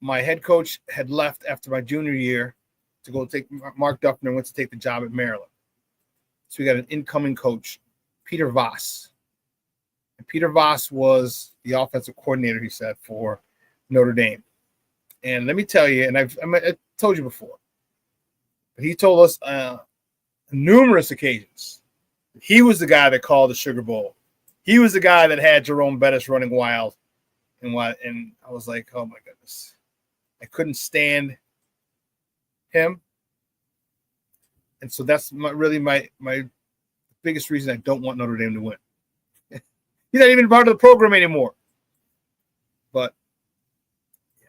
My head coach had left after my junior year to go take Mark Duffner went to take the job at Maryland. So we got an incoming coach, Peter Voss. And Peter Voss was the offensive coordinator, he said, for Notre Dame. And let me tell you, and I told you before, but he told us numerous occasions he was the guy that called the Sugar Bowl. He was the guy that had Jerome Bettis running wild. And I was like, oh, my goodness. I couldn't stand him. And so that's really my biggest reason I don't want Notre Dame to win. He's not even part of the program anymore. But yeah.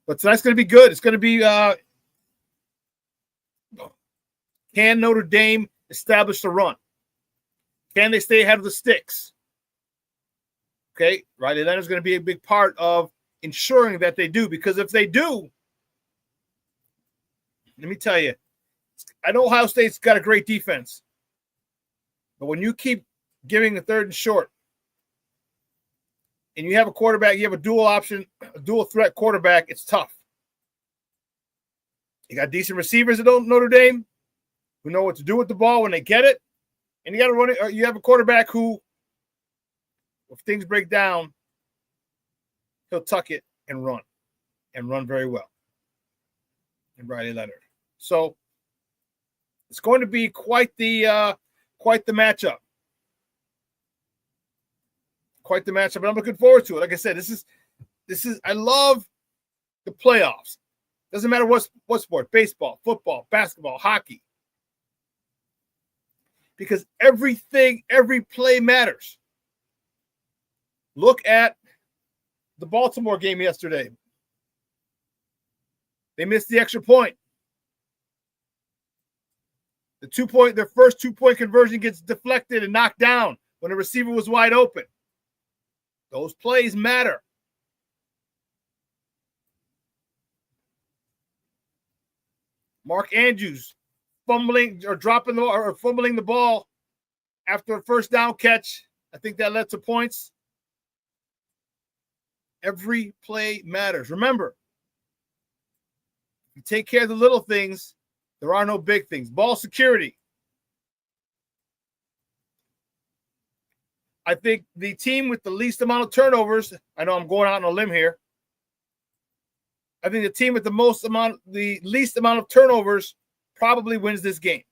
But tonight's going to be good. It's going to be can Notre Dame establish the run? Can they stay ahead of the sticks? Okay, Riley Leonard's going to be a big part of ensuring that they do, because if they do, let me tell you, I know Ohio State's got a great defense, but when you keep giving a 3rd and short, and you have a quarterback, you have a dual option, a dual threat quarterback, it's tough. You got decent receivers at Notre Dame who know what to do with the ball when they get it, and you got to run it. You have a quarterback who, if things break down, he'll tuck it and run very well. And Riley Leonard. So it's going to be quite the matchup. Quite the matchup, but I'm looking forward to it. Like I said, this is I love the playoffs. Doesn't matter what sport, baseball, football, basketball, hockey. Because every play matters. Look at the Baltimore game yesterday. They missed the extra point. Their first 2-point conversion gets deflected and knocked down when the receiver was wide open. Those plays matter. Mark Andrews fumbling the ball after a first down catch. I think that led to points. Every play matters. Remember, if you take care of the little things, there are no big things. Ball security. I think the team with the least amount of turnovers, I know I'm going out on a limb here. I think the team with the least amount of turnovers probably wins this game.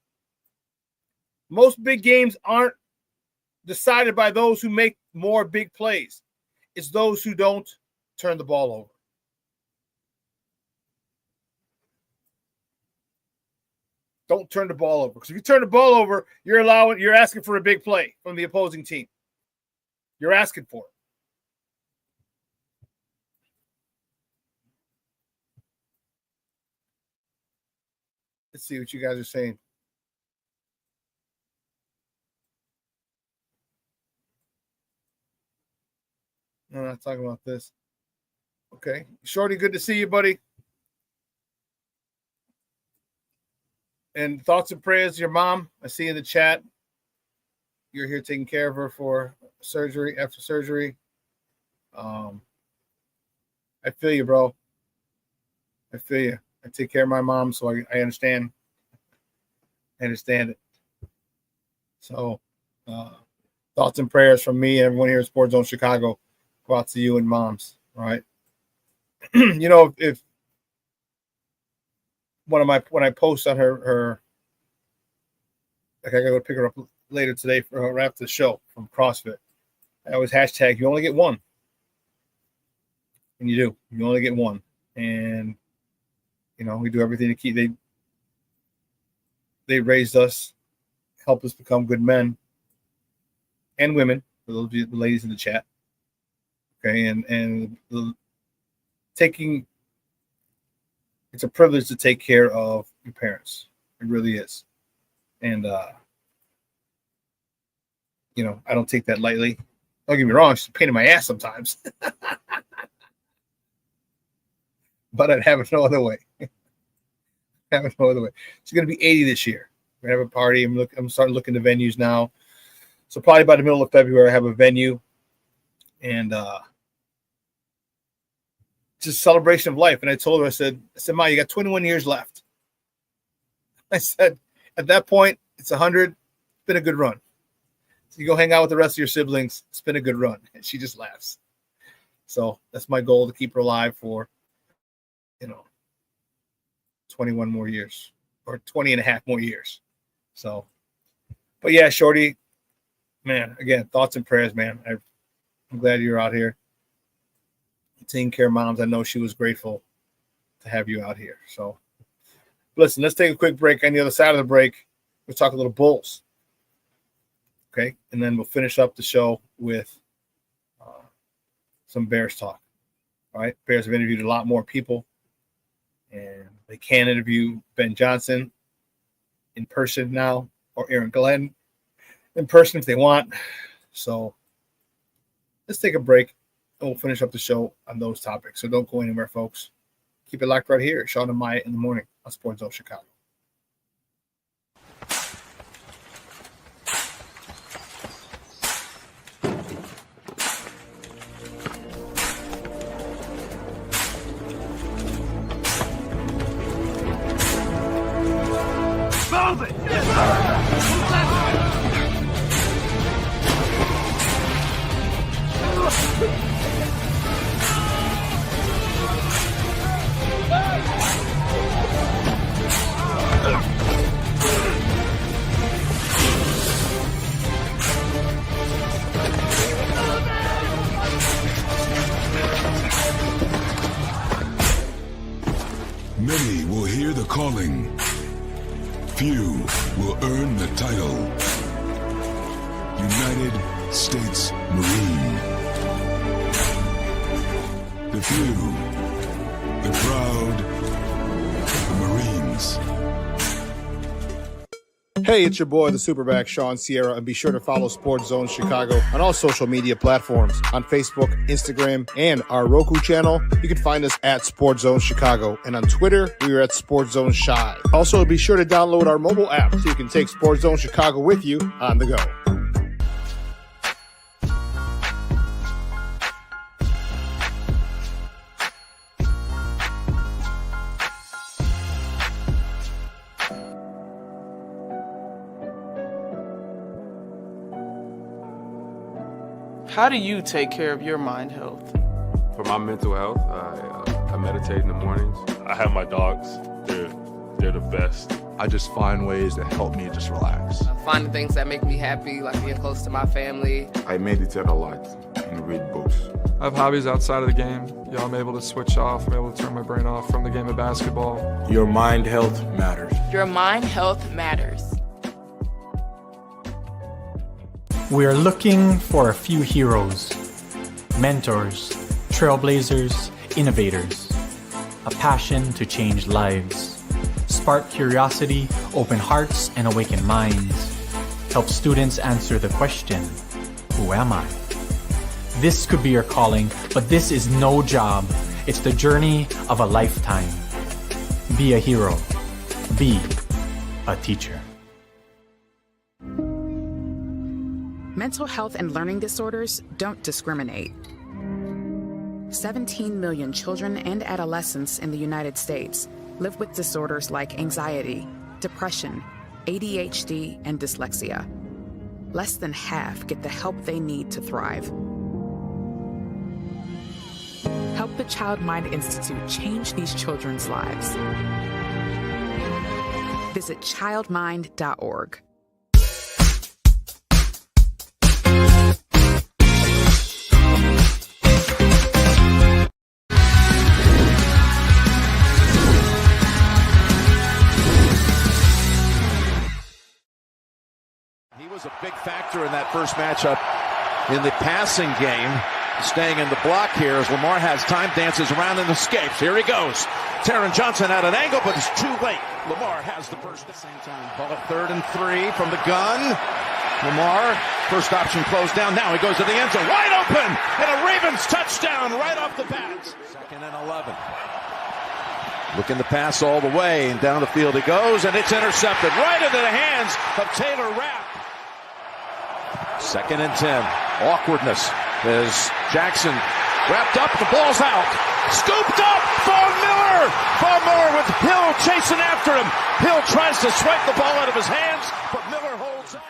Most big games aren't decided by those who make more big plays. It's those who don't turn the ball over. Don't turn the ball over. Because if you turn the ball over, you're asking for a big play from the opposing team. You're asking for it. Let's see what you guys are saying. No, I'm not talking about this. Okay. Shorty, good to see you, buddy. And thoughts and prayers to your mom. I see in the chat. You're here taking care of her for surgery, after surgery. I feel you, bro. I feel you. I take care of my mom, so I understand. I understand it. So, thoughts and prayers from me and everyone here at Sports Zone Chicago go out to you and moms. All right. You know, if when I post on her, like I gotta pick her up later today for her after the show from CrossFit. I always hashtag you only get one. And you do. You only get one. And you know, we do everything to keep they raised us, helped us become good men and women, for those of you, the ladies in the chat. Okay, and it's a privilege to take care of your parents. It really is. And you know, I don't take that lightly. Don't get me wrong, she's a pain in my ass sometimes. But I'd have it no other way. Have it no other way. She's going to be 80 this year. We're going to have a party. I'm starting looking to venues now. So probably by the middle of February, I have a venue. And just celebration of life. And I told her, I said, Ma, you got 21 years left. I said, at that point, it's 100. It's been a good run. So you go hang out with the rest of your siblings. It's been a good run. And she just laughs. So that's my goal, to keep her alive for, 21 more years, or 20 and a half more years. So, but yeah, Shorty, man, again, thoughts and prayers, man. I'm glad you're out here taking care of moms. I know she was grateful to have you out here. So listen, let's take a quick break. On the other side of the break, we'll talk a little Bulls. Okay. And then we'll finish up the show with some Bears talk. All right. Bears have interviewed a lot more people, and they can interview Ben Johnson in person now, or Aaron Glenn in person if they want. So let's take a break, and we'll finish up the show on those topics. So don't go anywhere, folks. Keep it locked right here. Shawn and Maya in the morning. on Sports Zone Chicago. Move it! Many will hear the calling. Few will earn the title. United States Marine. The few, the proud, the Marines. Hey, it's your boy, the SuperBack, Shawn Sierra, and be sure to follow Sports Zone Chicago on all social media platforms, on Facebook, Instagram, and our Roku channel. You can find us at Sports Zone Chicago, and on Twitter, we are at Sports Zone Shy. Also, be sure to download our mobile app so you can take Sports Zone Chicago with you on the go. How do you take care of your mind health? For my mental health, I meditate in the mornings. I have my dogs. They're the best. I just find ways that help me just relax. Finding things that make me happy, like being close to my family. I meditate a lot and read books. I have hobbies outside of the game. I'm able to switch off. I'm able to turn my brain off from the game of basketball. Your mind health matters. Your mind health matters. We are looking for a few heroes, mentors, trailblazers, innovators, a passion to change lives, spark curiosity, open hearts, and awaken minds, help students answer the question, who am I? This could be your calling, but this is no job. It's the journey of a lifetime. Be a hero. Be a teacher. Mental health and learning disorders don't discriminate. 17 million children and adolescents in the United States live with disorders like anxiety, depression, ADHD, and dyslexia. Less than half get the help they need to thrive. Help the Child Mind Institute change these children's lives. Visit childmind.org. He was a big factor in that first matchup in the passing game, staying in the block here as Lamar has time, dances around and escapes. Here he goes. Taron Johnson at an angle, but it's too late. Lamar has the first at the same time. Ball at 3rd and 3 from the gun. Lamar, first option closed down. Now he goes to the end zone, wide open, and a Ravens touchdown right off the bat. 2nd and 11. Looking to pass all the way, and down the field he goes, and it's intercepted right into the hands of Taylor Rapp. 2nd and 10. Awkwardness as Jackson wrapped up, the ball's out. Scooped up, Von Miller! Von Miller with Hill chasing after him. Hill tries to swipe the ball out of his hands, but Miller holds up.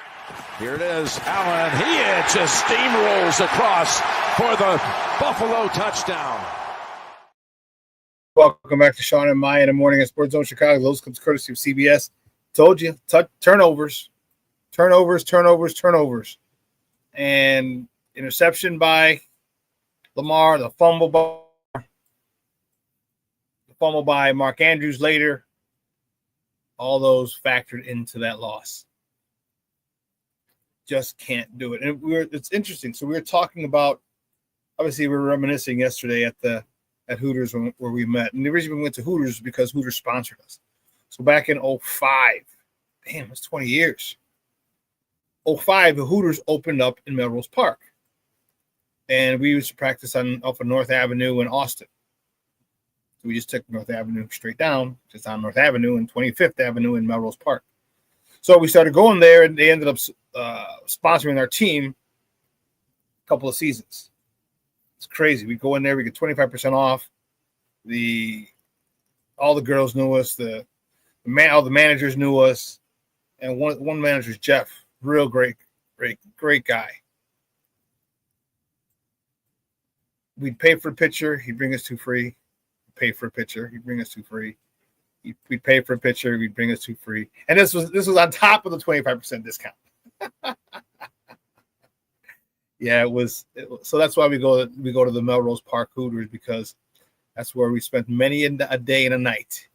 Here it is, Allen. He just steamrolls across for the Buffalo touchdown. Welcome back to Shawn and Maya in the morning at Sports Zone Chicago. Those comes courtesy of CBS. Told you, turnovers. And interception by Lamar, the fumble by Mark Andrews later. All those factored into that loss. Just can't do it. And it's interesting. So we were talking about, obviously we were reminiscing yesterday at Hooters where we met. And the reason we went to Hooters is because Hooters sponsored us. So back in 2005, damn, it's 20 years. 2005, the Hooters opened up in Melrose Park. And we used to practice off of North Avenue in Austin. So we just took North Avenue straight down, just on North Avenue and 25th Avenue in Melrose Park. So we started going there, and they ended up sponsoring our team a couple of seasons. It's crazy. We go in there, we get 25% off. All the girls knew us. All the managers knew us, and one manager's Jeff, real great guy. We'd pay for a picture, he'd bring us two free. Pay for a picture, he'd bring us two free. We'd pay for a picture, he'd bring us two free. And this was on top of the 25% discount. Yeah, it was. So that's why we go to the Melrose Park Hooters, because that's where we spent many a day and a night.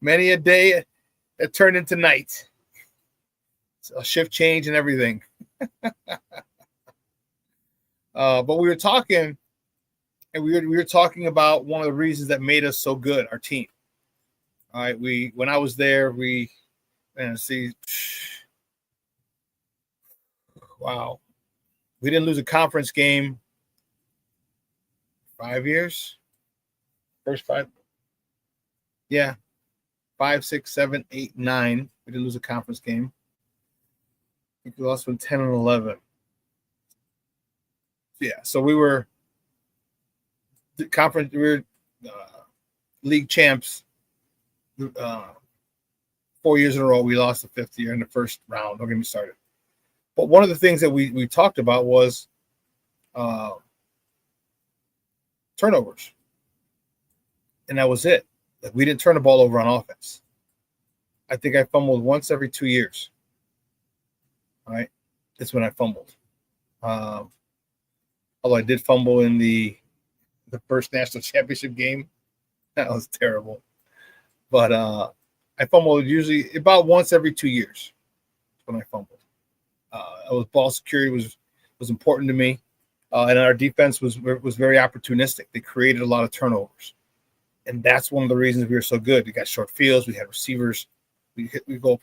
Many a day that turned into night. It's a shift change and everything. But we were talking, and we were talking about one of the reasons that made us so good, our team. All right, when I was there, wow, we didn't lose a conference game 5 years. First 5. Yeah. 5, 6, 7, 8, 9. We didn't lose a conference game. I think we lost from 10 and 11. Yeah, so we were the conference. We were league champs 4 years in a row. We lost the 5th year in the first round. Don't get me started. But one of the things that we talked about was turnovers, and that was it. Like, we didn't turn the ball over on offense. I think I fumbled once every 2 years. All right, that's when I fumbled. Although I did fumble in the first national championship game. That was terrible. But I fumbled usually about once every 2 years when I fumbled. Ball security was important to me. And our defense was very opportunistic. They created a lot of turnovers. And that's one of the reasons we were so good. We got short fields. We had receivers. We go,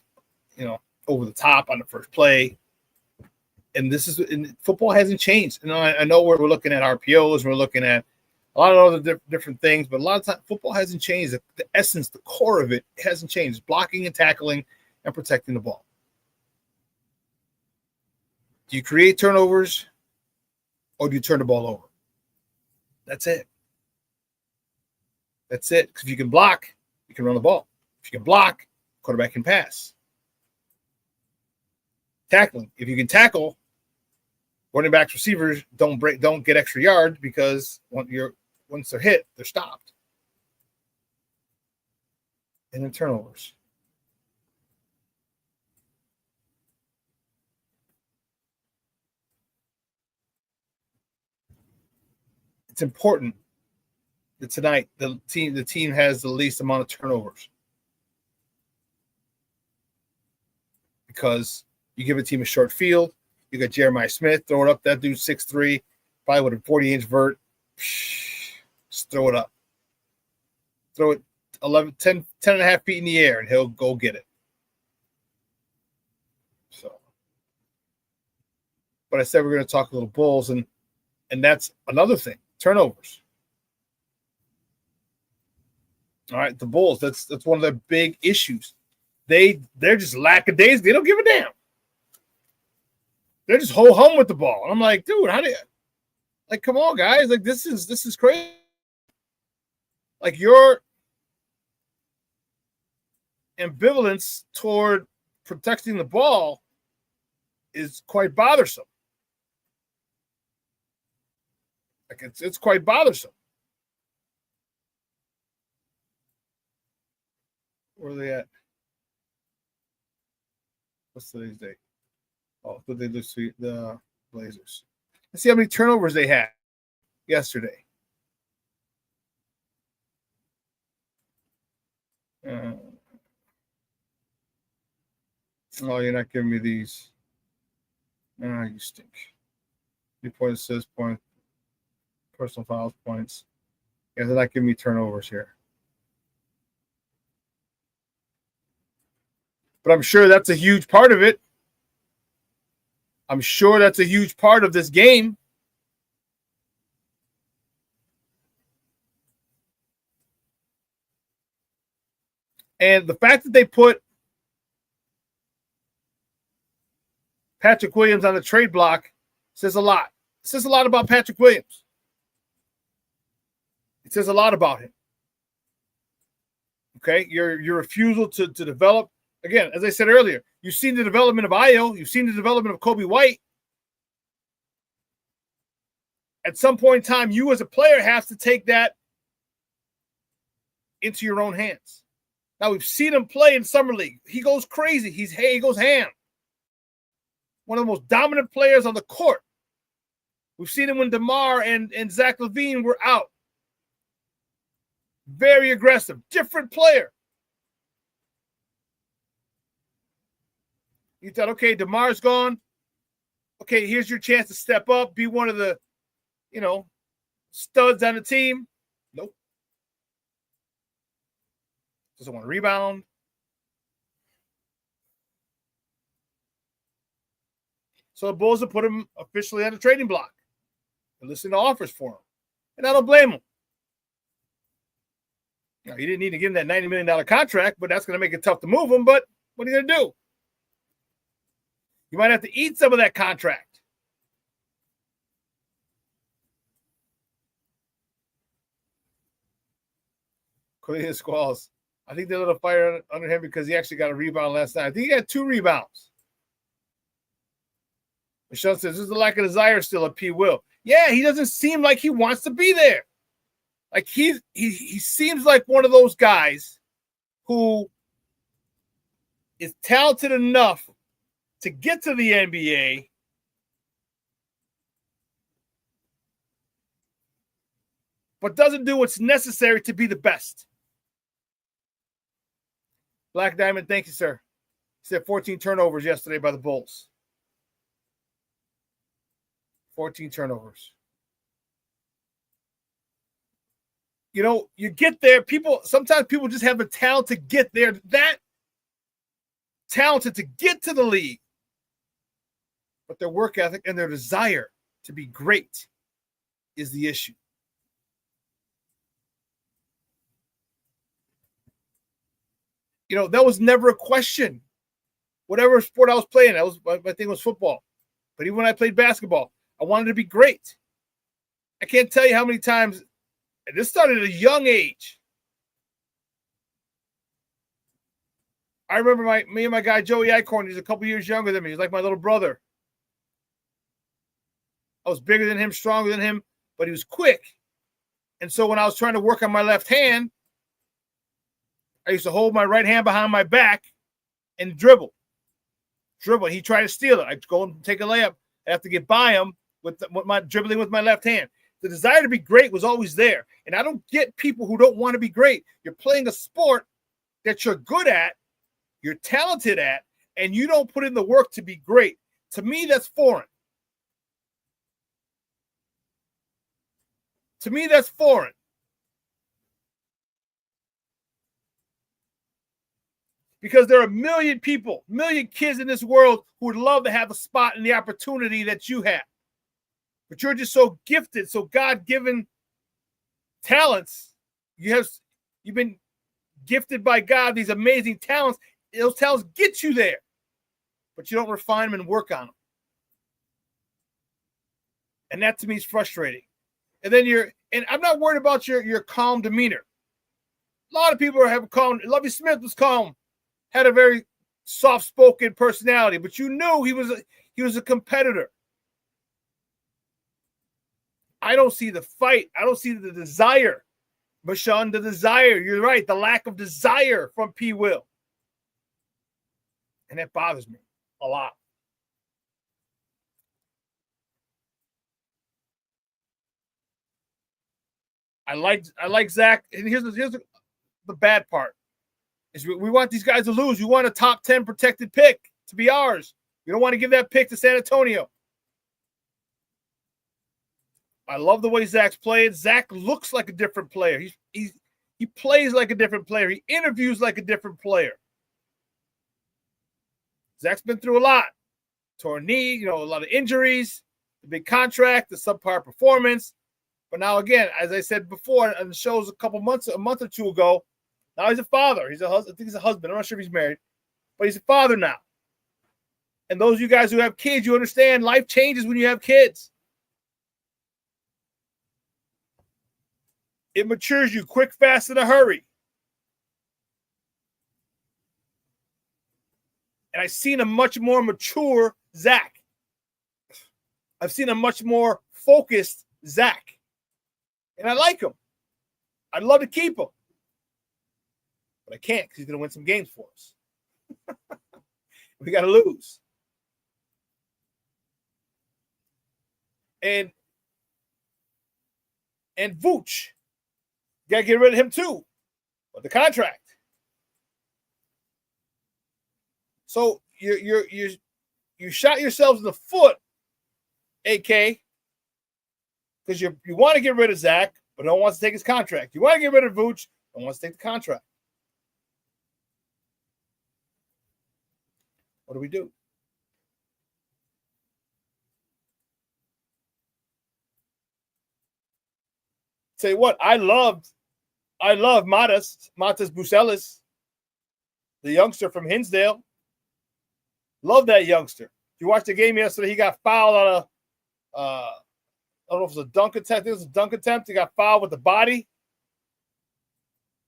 over the top on the first play. And football hasn't changed. I know we're looking at RPOs. We're looking at a lot of other different things. But a lot of times, football hasn't changed. The essence, the core of it hasn't changed. Blocking and tackling and protecting the ball. Do you create turnovers, or do you turn the ball over? That's it. That's it. Because if you can block, you can run the ball. If you can block, quarterback can pass. Tackling. If you can tackle, running backs, receivers don't get extra yards, because once they're hit, they're stopped. And then turnovers. It's important that tonight the team has the least amount of turnovers, because you give a team a short field. You got Jeremiah Smith, throw it up. That dude's 6'3", probably with a 40-inch vert. Just throw it up. Throw it 10 and a half feet in the air, and he'll go get it. So, but I said we're going to talk a little Bulls, and that's another thing. Turnovers. All right, the Bulls. That's one of their big issues. They're just lackadaisical. They don't give a damn. They're just ho-hum with the ball. And I'm like, dude, how do you, like, come on, guys. Like, this is crazy. Like, your ambivalence toward protecting the ball is quite bothersome. Like, it's quite bothersome. Where are they at? What's today's date? Oh, but they just the Blazers. Let's see how many turnovers they had yesterday. Oh, you're not giving me these. You stink. 3 point assist point. Personal fouls points. Yeah, they're not giving me turnovers here. But I'm sure that's a huge part of it. I'm sure that's a huge part of this game. And the fact that they put Patrick Williams on the trade block says a lot. It says a lot about Patrick Williams. It says a lot about him. Okay, your refusal to develop. Again, as I said earlier, you've seen the development of Io. You've seen the development of Kobe White. At some point in time, you as a player have to take that into your own hands. Now, we've seen him play in Summer League. He goes crazy. He goes ham. One of the most dominant players on the court. We've seen him when DeMar and Zach LaVine were out. Very aggressive. Different player. You thought, okay, DeMar's gone. Okay, here's your chance to step up, be one of the, studs on the team. Nope. Doesn't want to rebound. So the Bulls have put him officially on the trading block. They're listening to offers for him. And I don't blame him. Now, he didn't need to give him that $90 million contract, but that's going to make it tough to move him. But what are you going to do? You might have to eat some of that contract. Cornelius Squalls. I think they lit a fire under him because he actually got a rebound last night. I think he had 2 rebounds. Michelle says, there's a lack of desire still at P. Will. Yeah, he doesn't seem like he wants to be there. Like he seems like one of those guys who is talented enough to get to the NBA, but doesn't do what's necessary to be the best. Black Diamond, thank you, sir. He said 14 turnovers yesterday by the Bulls. 14 turnovers. You get there. Sometimes people just have the talent to get there. That talented to get to the league. But their work ethic and their desire to be great is the issue. That was never a question. Whatever sport I was playing, my thing was football. But even when I played basketball, I wanted to be great. I can't tell you how many times, and this started at a young age. I remember me and my guy Joey Eichhorn, he's a couple years younger than me. He's like my little brother. I was bigger than him, stronger than him, but he was quick. And so when I was trying to work on my left hand, I used to hold my right hand behind my back and dribble. He tried to steal it. I'd go and take a layup. I have to get by him with my dribbling with my left hand. The desire to be great was always there. And I don't get people who don't want to be great. You're playing a sport that you're good at, you're talented at, and you don't put in the work to be great. To me, that's foreign. To me, that's foreign. Because there are a million people, million kids in this world who would love to have a spot in the opportunity that you have. But you're just so gifted, so God-given talents. You've been gifted by God, these amazing talents. Those talents get you there. But you don't refine them and work on them. And that to me is frustrating. And then and I'm not worried about your calm demeanor. A lot of people have calm. Lovie Smith was calm. Had a very soft-spoken personality, but you knew he was a competitor. I don't see the fight. I don't see the desire. But Shawn, the desire, you're right, the lack of desire from P. Will. And that bothers me a lot. I like Zach, and here's the bad part. Is we want these guys to lose. We want a top 10 protected pick to be ours. We don't want to give that pick to San Antonio. I love the way Zach's played. Zach looks like a different player. He plays like a different player. He interviews like a different player. Zach's been through a lot. Torn knee, a lot of injuries, the big contract, the subpar performance. But now again, as I said before on the shows a month or two ago, Now he's a father. I think he's a husband. I'm not sure if he's married, but he's a father now. And those of you guys who have kids, you understand life changes when you have kids. It matures you quick, fast, in a hurry. And I've seen a much more mature Zach. I've seen a much more focused Zach. And I like him. I'd love to keep him. But I can't because he's going to win some games for us. We got to lose. And Vooch, got to get rid of him too. But the contract. So you shot yourselves in the foot, AK, because you want to get rid of Zach, but no one wants to take his contract. You want to get rid of Vooch, no one wants to take the contract. What do we do? Say what? I love Matas Bucelis, the youngster from Hinsdale. Love that youngster. If you watched the game yesterday, he got fouled on a I don't know if it was a dunk attempt. It was a dunk attempt. He got fouled with the body.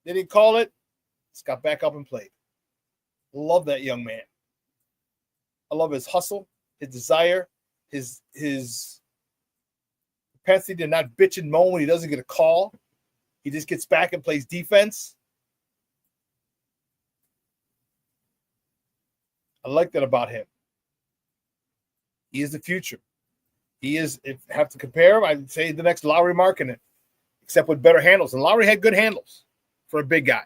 They didn't call it. Just got back up and played. Love that young man. I love his hustle, his desire, his propensity to not bitch and moan when he doesn't get a call. He just gets back and plays defense. I like that about him. He is the future. He is, if I have to compare him, I'd say the next Lowry Markkanen, except with better handles. And Lowry had good handles for a big guy.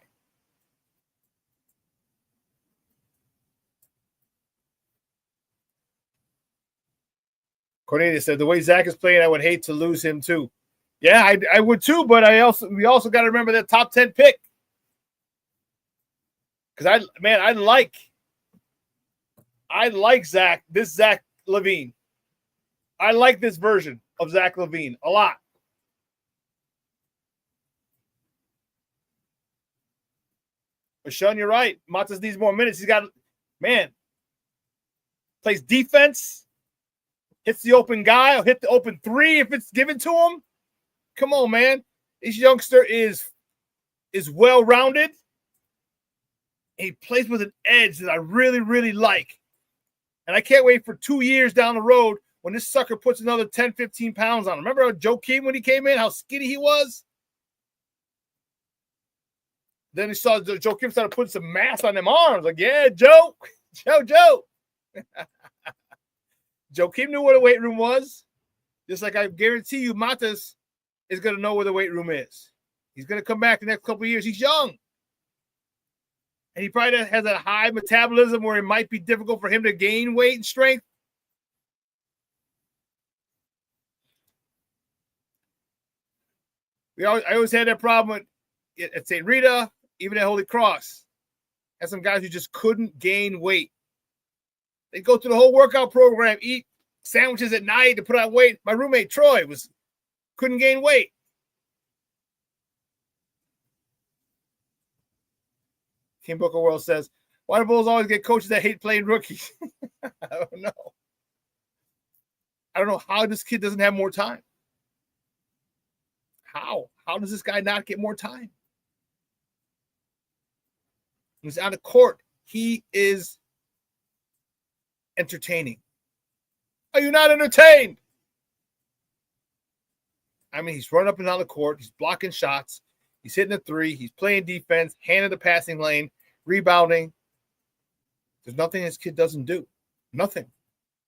Cornelius said, the way Zach is playing, I would hate to lose him too. Yeah, I would too, but we also got to remember that top 10 pick. Because I like Zach, this Zach LaVine. I like this version of Zach LaVine a lot. But Shawn, you're right. Matas needs more minutes. He's got, plays defense, hits the open guy, or hit the open three if it's given to him. Come on, man. This youngster is well-rounded. He plays with an edge that I really, really like. And I can't wait for 2 years down the road when this sucker puts another 10, 15 pounds on him. Remember Joakim when he came in, how skinny he was? Then he saw Joakim started putting some mass on them arms. Like, yeah, Joe. Joakim knew where the weight room was. Just like I guarantee you, Matas is going to know where the weight room is. He's going to come back the next couple of years. He's young. And he probably has a high metabolism where it might be difficult for him to gain weight and strength. I always had that problem at St. Rita, even at Holy Cross. Had some guys who just couldn't gain weight. They go through the whole workout program, eat sandwiches at night to put on weight. My roommate Troy couldn't gain weight. King Booker World says, why do Bulls always get coaches that hate playing rookies? I don't know. I don't know how this kid doesn't have more time. How? How does this guy not get more time? He's on the court. He is entertaining. Are you not entertained? I mean, he's running up and down the court. He's blocking shots. He's hitting a three. He's playing defense, handing the passing lane, rebounding. There's nothing this kid doesn't do. Nothing.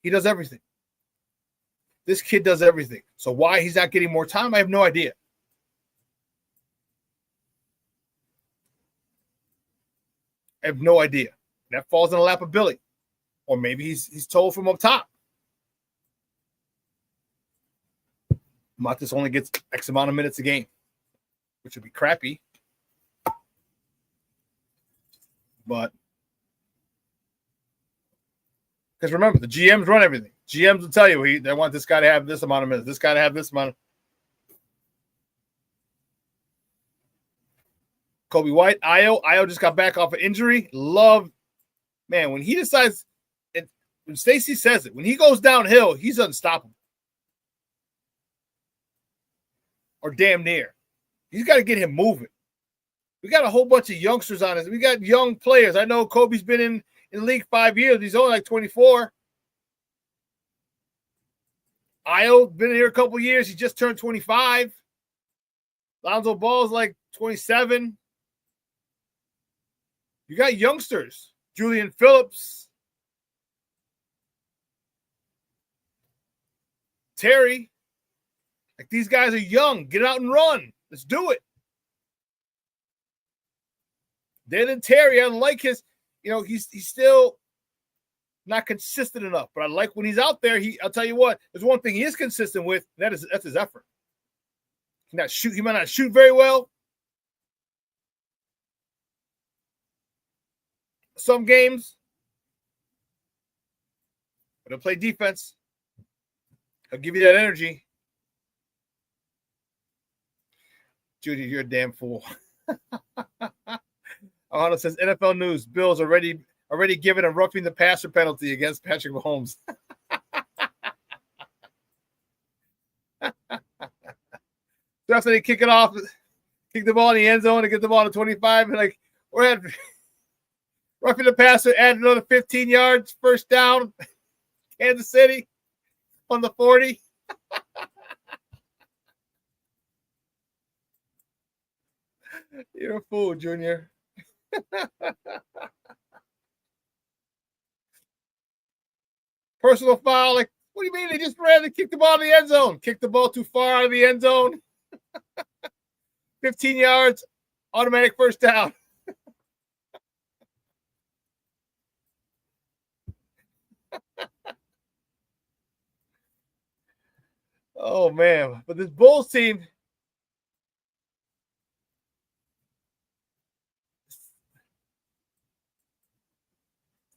He does everything. This kid does everything. So why he's not getting more time, I have no idea. I have no idea. That falls in the lap of Billy. Or maybe he's told from up top. Matas only gets X amount of minutes a game, which would be crappy. But because remember, the GMs run everything. GMs will tell you they want this guy to have this amount of minutes, this guy to have this amount of. Kobe White, Io just got back off an injury. Love, man, when he decides, when Stacey says it, when he goes downhill, he's unstoppable. Or damn near. He's got to get him moving. We got a whole bunch of youngsters on us. We got young players. I know Kobe's been in the league 5 years. He's only like 24. Io been here a couple years. He just turned 25. Lonzo Ball's like 27. You got youngsters. Julian Phillips. Terry. Like, these guys are young. Get out and run. Let's do it. Then Terry, I like his, he's still not consistent enough. But I like when he's out there. I'll tell you what, there's one thing he is consistent with, and that's his effort. He might not shoot very well. Some games. But he'll play defense. He'll give you that energy. Judy, you're a damn fool. Ohana says NFL news. Bills already given a roughing the passer penalty against Patrick Mahomes. So after they kick it off, kick the ball in the end zone and get the ball to 25, and like we're at roughing the passer, add another 15 yards, first down, Kansas City on the 40. You're a fool, Junior. Personal foul. Like, what do you mean? They just ran and kicked the ball in the end zone. Kicked the ball too far out of the end zone. 15 yards, automatic first down. Oh, man. But this Bulls team,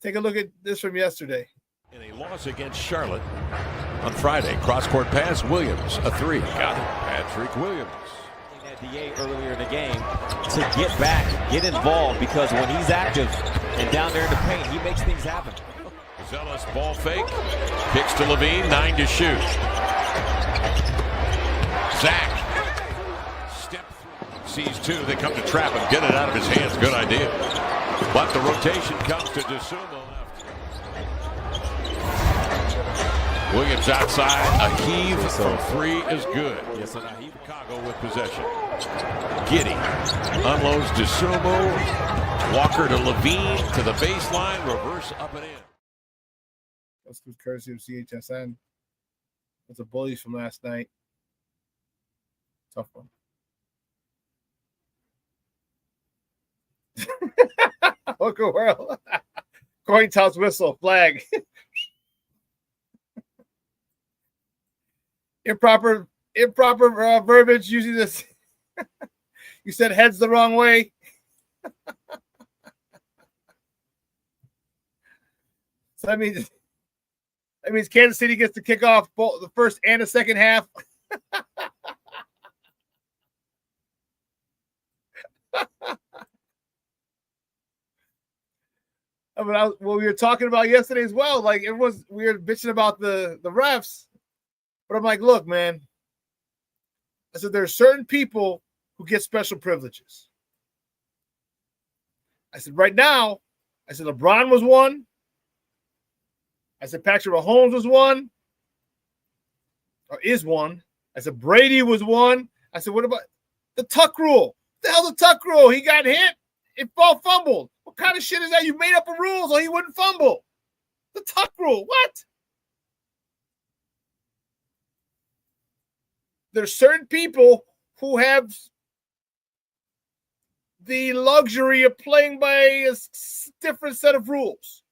take a look at this from yesterday. In a loss against Charlotte on Friday, cross-court pass, Williams, a three. Got it. Patrick Williams. At DA earlier in the game to get back, get involved, because when he's active and down there in the paint, he makes things happen. Zealous ball fake. Kicks to Levine, 9 to shoot. Zach. Step through. Sees two. They come to trap him. Get it out of his hands. Good idea. But the rotation comes to DeSumo. Williams outside. A heave from three is good. Yes, and a heave. Chicago with possession. Giddy unloads DeSumo. Walker to Levine to the baseline. Reverse up and in. That's courtesy of CHSN. That's a bullies from last night. Tough one. Look at world. Coin toss whistle flag. Improper verbiage using this. You said heads the wrong way. So that means Kansas City gets to kick off both the first and the second half. I mean, what we were talking about yesterday as well, like we were bitching about the refs, but I'm like, look, man, I said there are certain people who get special privileges. I said right now, I said LeBron was one. I said Patrick Mahomes was one, or is one. I said Brady was one. I said, what about the tuck rule? What the hell's the tuck rule? He got hit, it ball fumbled. What kind of shit is that? You made up a rule so he wouldn't fumble. The tuck rule. What? There's certain people who have the luxury of playing by a different set of rules.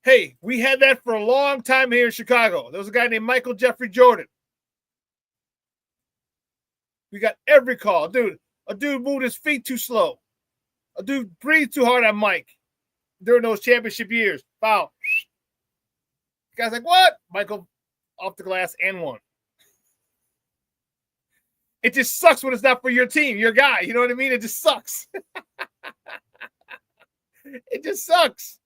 Hey, we had that for a long time here in Chicago. There was a guy named Michael Jeffrey Jordan. We got every call. Dude, a dude moved his feet too slow. A dude breathed too hard on Mike during those championship years. Foul. The guy's like, what? Michael off the glass and one. It just sucks when it's not for your team, your guy. You know what I mean? It just sucks. It just sucks.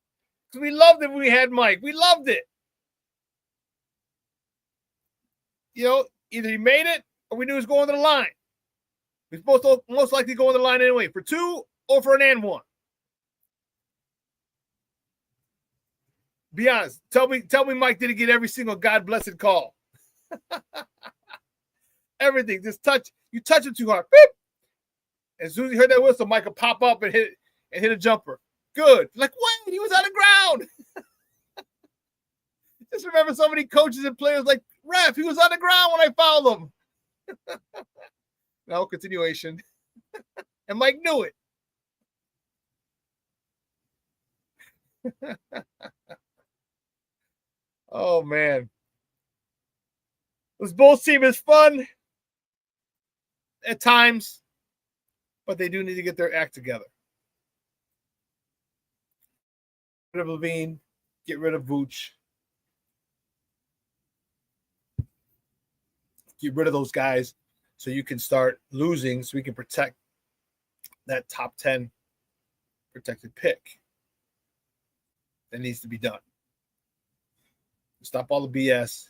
We loved it when we had Mike. We loved it. You know, either he made it or we knew he was going to the line. He's most likely going to the line anyway for 2 or for an and 1. Be honest. Tell me Mike didn't get every single God blessed call. Everything. Just you touch it too hard. Beep. As soon as he heard that whistle, Mike would pop up and hit a jumper. Good. Like, wait, he was on the ground. Just remember so many coaches and players like, ref, he was on the ground when I fouled him. No, continuation. And Mike knew it. Oh, man. This Bulls team is fun at times, but they do need to get their act together. Get rid of Levine, get rid of Vooch. Get rid of those guys so you can start losing so we can protect that top 10 protected pick. That needs to be done. Stop all the BS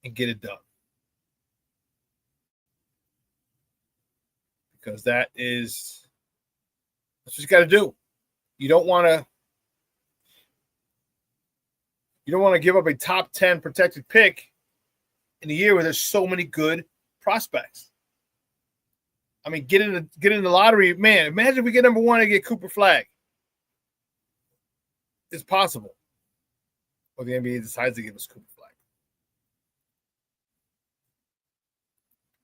and get it done. Because that's what you got to do. You don't want to give up a top 10 protected pick in a year where there's so many good prospects. I mean, get in the lottery, man. Imagine if we get number 1 and get Cooper Flag. It's possible. Or the NBA decides to give us Cooper Flag.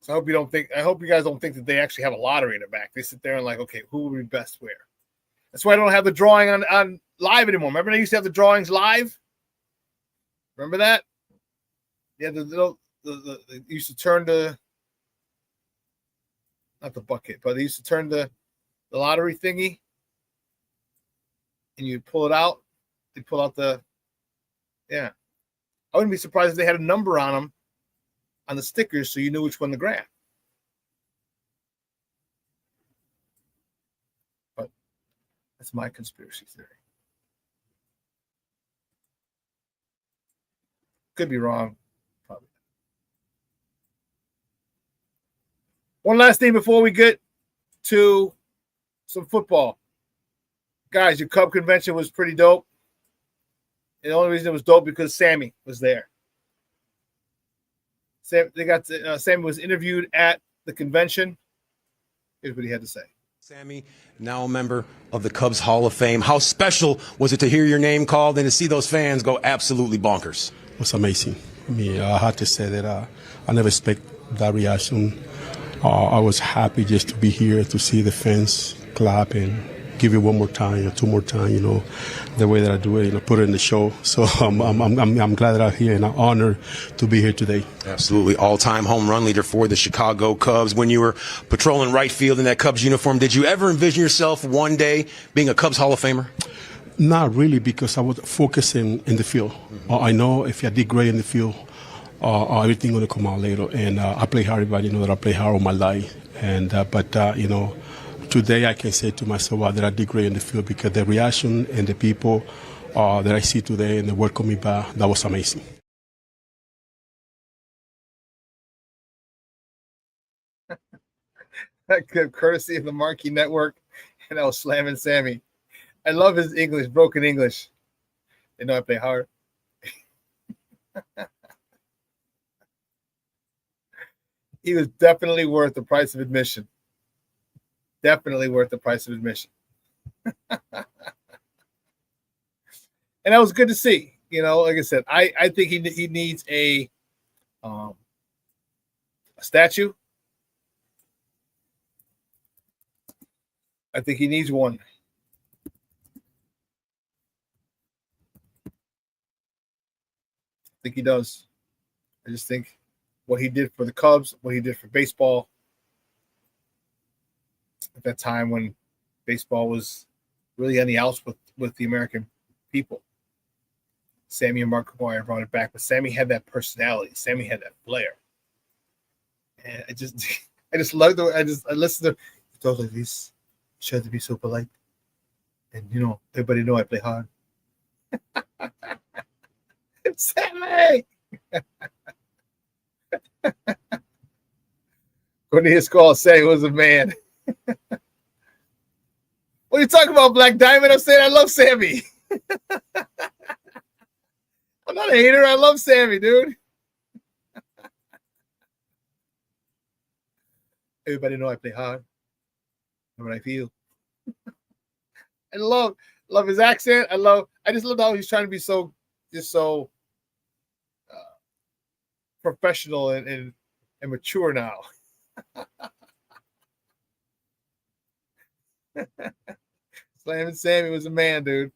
So I hope you guys don't think that they actually have a lottery in the back. They sit there and like, okay, who would be best where? That's why I don't have the drawing on live anymore. Remember they used to have the drawings live? Remember that? Yeah, they used to turn not the bucket, but they used to turn the lottery thingy and you pull it out. They pull out I wouldn't be surprised if they had a number on them on the stickers so you knew which one to grab. But that's my conspiracy theory. Could be wrong. Probably. One last thing before we get to some football. Guys, your Cub convention was pretty dope. And the only reason it was dope because Sammy was there. Sammy was interviewed at the convention. Here's what he had to say. Sammy, now a member of the Cubs Hall of Fame. How special was it to hear your name called and to see those fans go absolutely bonkers? It was amazing. I mean, I had to say that I never expect that reaction. I was happy just to be here to see the fans clap and give it one more time or 2 more times, you know, the way that I do it, you know, put it in the show. So I'm glad that I'm here and I'm honored to be here today. Absolutely. All-time home run leader for the Chicago Cubs. When you were patrolling right field in that Cubs uniform, did you ever envision yourself one day being a Cubs Hall of Famer? Not really, because I was focusing in the field. I know if I did great in the field, everything going to come out later. And I play hard. Everybody know that I play hard all my life. And but you know, today I can say to myself that I did great in the field because the reaction and the people that I see today and the welcome me back, that was amazing. Courtesy of the Marquee Network, and I was slamming Sammy. I love his English, broken English. They know I play hard. He was definitely worth the price of admission. Definitely worth the price of admission. And that was good to see. You know, like I said, I think he needs a statue. I think he needs one. I think he does. I just think what he did for the Cubs, what he did for baseball at that time when baseball was really on the outs with the American people. Sammy and Mark McGwire brought it back, but Sammy had that personality. Sammy had that flair. And I just love the. I listen to. Those like this. Try to be so polite, and everybody know I play hard. Sammy. Cornelius Call saying was a man. What are you talking about, Black Diamond? I'm saying I love Sammy. I'm not a hater. I love Sammy, dude. Everybody know I play hard. Know what I feel. I love his accent. I just love how he's trying to be so professional and mature now. Slamming Sammy was a man, dude.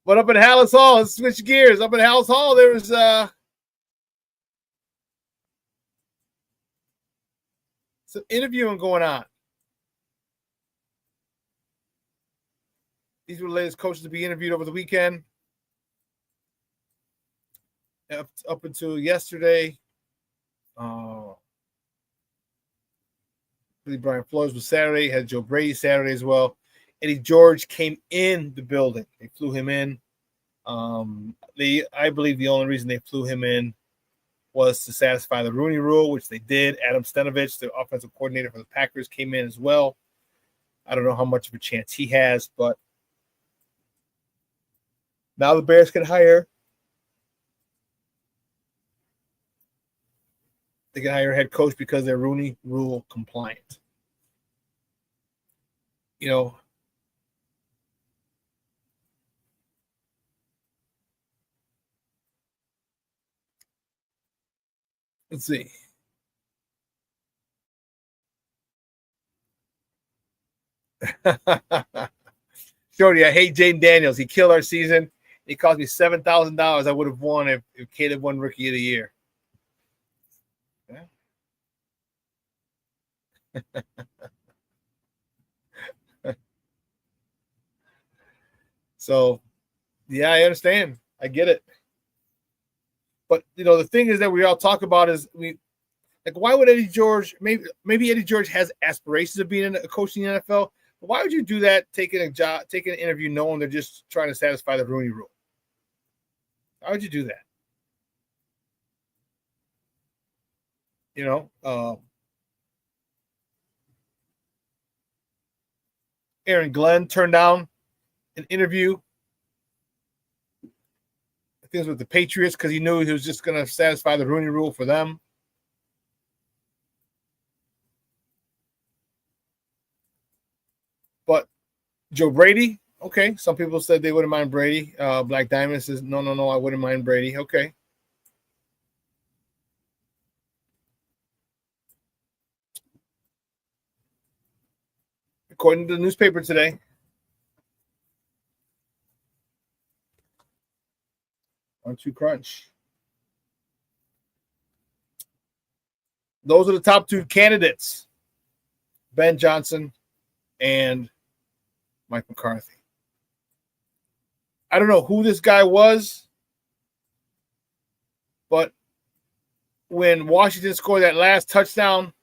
But up in Hallis Hall, let's switch gears. Up in Hallis Hall, there was some interviewing going on. These were the latest coaches to be interviewed over the weekend. Up until yesterday, Brian Flores was Saturday, had Joe Brady Saturday as well. Eddie George came in the building. They flew him in. I believe the only reason they flew him in was to satisfy the Rooney Rule, which they did. Adam Stenovich, the offensive coordinator for the Packers, came in as well. I don't know how much of a chance he has, but now the Bears can hire. They can hire a head coach because they're Rooney Rule compliant. Let's see. Shorty, I hate Jaden Daniels. He killed our season. He cost me $7,000. I would have won if Caleb won Rookie of the Year. Yeah. So, yeah, I understand. I get it. But the thing is that we all talk about is why would Eddie George? Maybe Eddie George has aspirations of being a coach in the NFL. But why would you do that? Taking an interview, knowing they're just trying to satisfy the Rooney Rule. Why would you do that? Aaron Glenn turned down an interview. I think it was with the Patriots because he knew he was just going to satisfy the Rooney Rule for them. But Joe Brady, okay. Some people said they wouldn't mind Brady. Black Diamond says, no, I wouldn't mind Brady. Okay. According to the newspaper today, on 2 Crunch, those are the top 2 candidates: Ben Johnson and Mike McCarthy. I don't know who this guy was, but when Washington scored that last touchdown,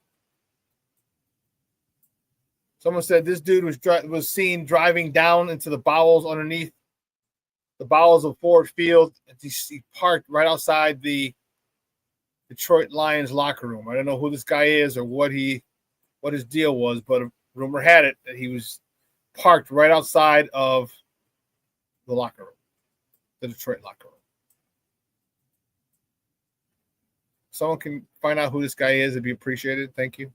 someone said this dude was seen driving down into the bowels underneath the bowels of Ford Field. He parked right outside the Detroit Lions locker room. I don't know who this guy is or what his deal was, but a rumor had it that he was parked right outside of the locker room, the Detroit locker room. Someone can find out who this guy is. It'd be appreciated. Thank you.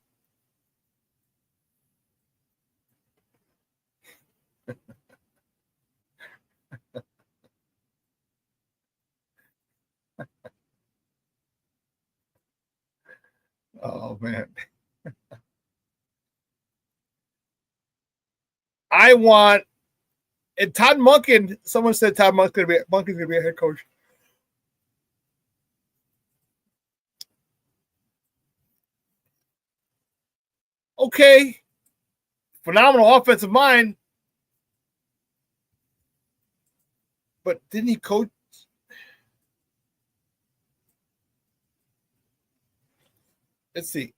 Oh, man. I want – and Todd Monken, someone said Todd Monken's going to be a head coach. Okay. Phenomenal offensive mind. But didn't he coach? Let's see.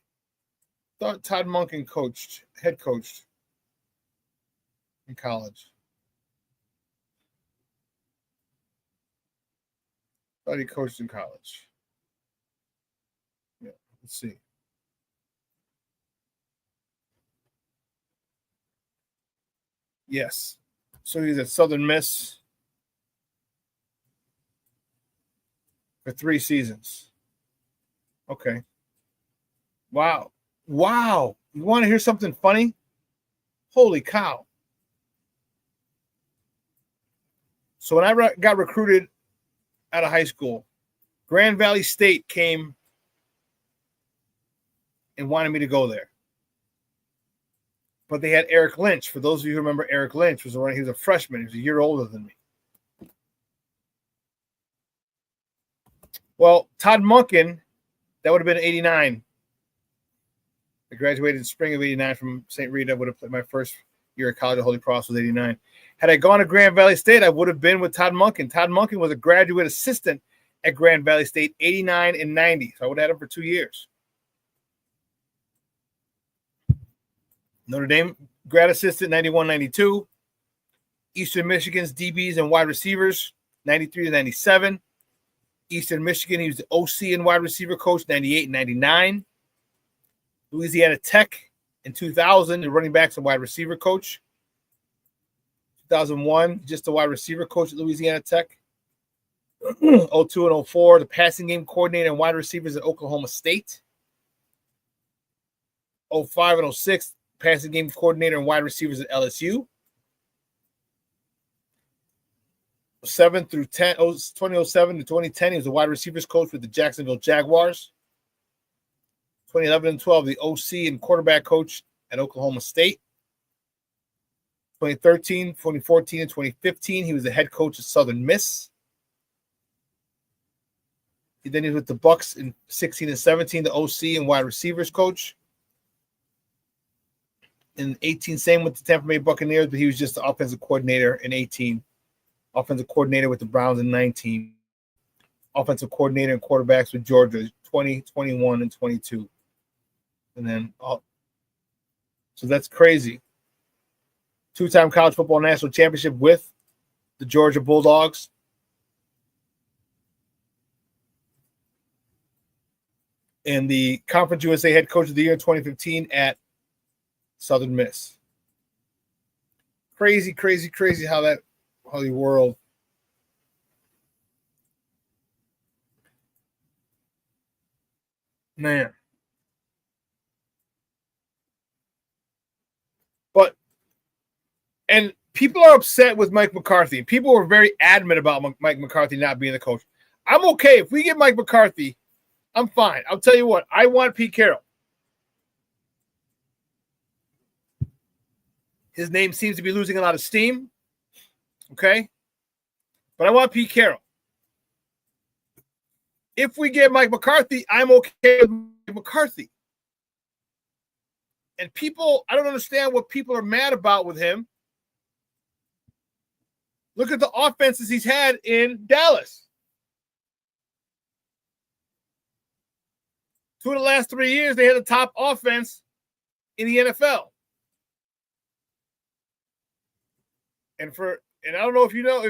Thought Todd Monken head coached in college. Thought he coached in college. Yeah, let's see. Yes. So he's at Southern Miss for 3 seasons. Okay. Wow. Wow. You want to hear something funny? Holy cow. So when I got recruited out of high school, Grand Valley State came and wanted me to go there. But they had Eric Lynch. For those of you who remember, Eric Lynch he was a freshman. He was a year older than me. Well, Todd Monken, that would have been 89. I graduated in spring of 89 from St. Rita. I would have played my first year at college at Holy Cross was 89. Had I gone to Grand Valley State, I would have been with Todd Monken. Todd Monken was a graduate assistant at Grand Valley State, 89 and 90. So I would have had him for 2 years. Notre Dame grad assistant, 91, 92. Eastern Michigan's DBs and wide receivers, 93 to 97. Eastern Michigan, he was the OC and wide receiver coach, 98 and 99. Louisiana Tech in 2000, the running backs and wide receiver coach. 2001, just the wide receiver coach at Louisiana Tech. 02 and 04, the passing game coordinator and wide receivers at Oklahoma State. 05 and 06, passing game coordinator and wide receivers at LSU. 2007 to 2010, he was the wide receivers coach with the Jacksonville Jaguars. 2011 and 12, the OC and quarterback coach at Oklahoma State. 2013, 2014, and 2015, he was the head coach at Southern Miss. Then he was with the Bucs in 16 and 17, the OC and wide receivers coach. In 18, same with the Tampa Bay Buccaneers, but he was just the offensive coordinator in 18. Offensive coordinator with the Browns in 19. Offensive coordinator and quarterbacks with Georgia, 20, 21, and 22. And then, so that's crazy. 2-time college football national championship with the Georgia Bulldogs. And the Conference USA head coach of the year in 2015 at Southern Miss. Crazy, crazy, crazy how the world. Man. And people are upset with Mike McCarthy. People were very adamant about Mike McCarthy not being the coach. I'm okay. If we get Mike McCarthy, I'm fine. I'll tell you what. I want Pete Carroll. His name seems to be losing a lot of steam. Okay? But I want Pete Carroll. If we get Mike McCarthy, I'm okay with Mike McCarthy. And people, I don't understand what people are mad about with him. Look at the offenses he's had in Dallas. 2 of the last 3 years, they had the top offense in the NFL. And I don't know if you know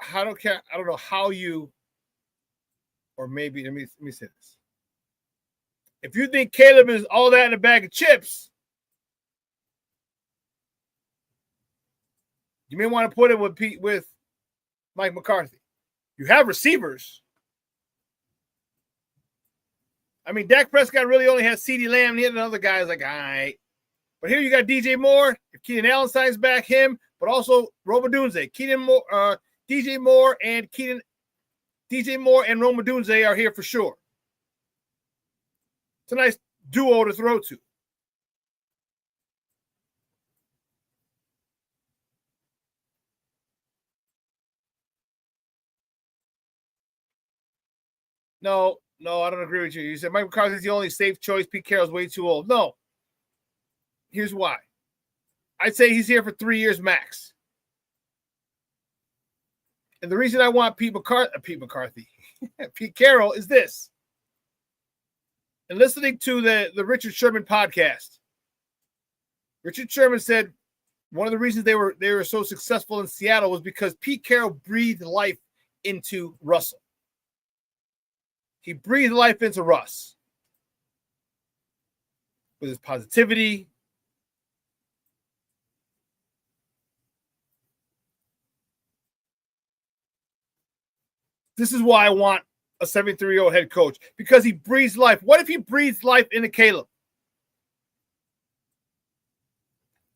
I don't know how you, or maybe let me say this. If you think Caleb is all that in a bag of chips, you may want to put it with Mike McCarthy. You have receivers. I mean, Dak Prescott really only has CeeDee Lamb, and he had another guy who's like, all right. But here you got DJ Moore. If Keenan Allen signs back him, but also Rome Odunze. DJ Moore and Rome Odunze are here for sure. It's a nice duo to throw to. No, I don't agree with you. You said Mike McCarthy's the only safe choice. Pete Carroll's way too old. No. Here's why. I'd say he's here for 3 years max. And the reason I want Pete Carroll is this. and listening to the Richard Sherman podcast, Richard Sherman said one of the reasons they were so successful in Seattle was because Pete Carroll breathed life into Russell. He breathed life into Russ with his positivity. This is why I want a 73-year-old head coach, because he breathes life. What if he breathes life into Caleb?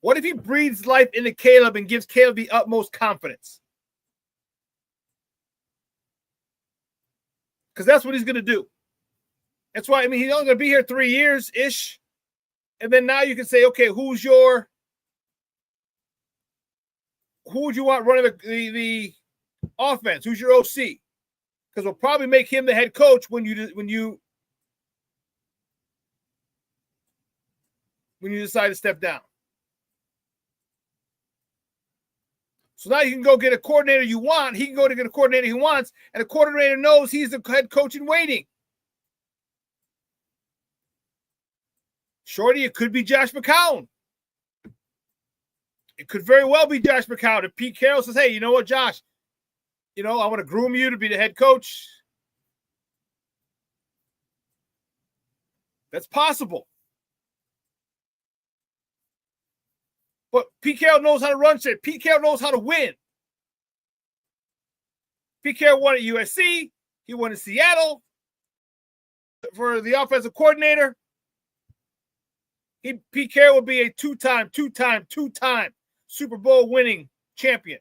What if he breathes life into Caleb and gives Caleb the utmost confidence? Because that's what he's going to do. That's why, I mean, he's only going to be here 3 years-ish. And then now you can say, okay, who would you want running the offense? Who's your OC? Because we'll probably make him the head coach when you decide to step down. So now you can go get a coordinator you want. He can go to get a coordinator he wants, and the coordinator knows he's the head coach in waiting. Shorty, it could be Josh McCown. It could very well be Josh McCown. If Pete Carroll says, hey, you know what, Josh? I want to groom you to be the head coach. That's possible. But Pete Carroll knows how to run shit. Pete Carroll knows how to win. Pete Carroll won at USC. He won in Seattle for the offensive coordinator. Pete Carroll would be a two-time Super Bowl winning champion.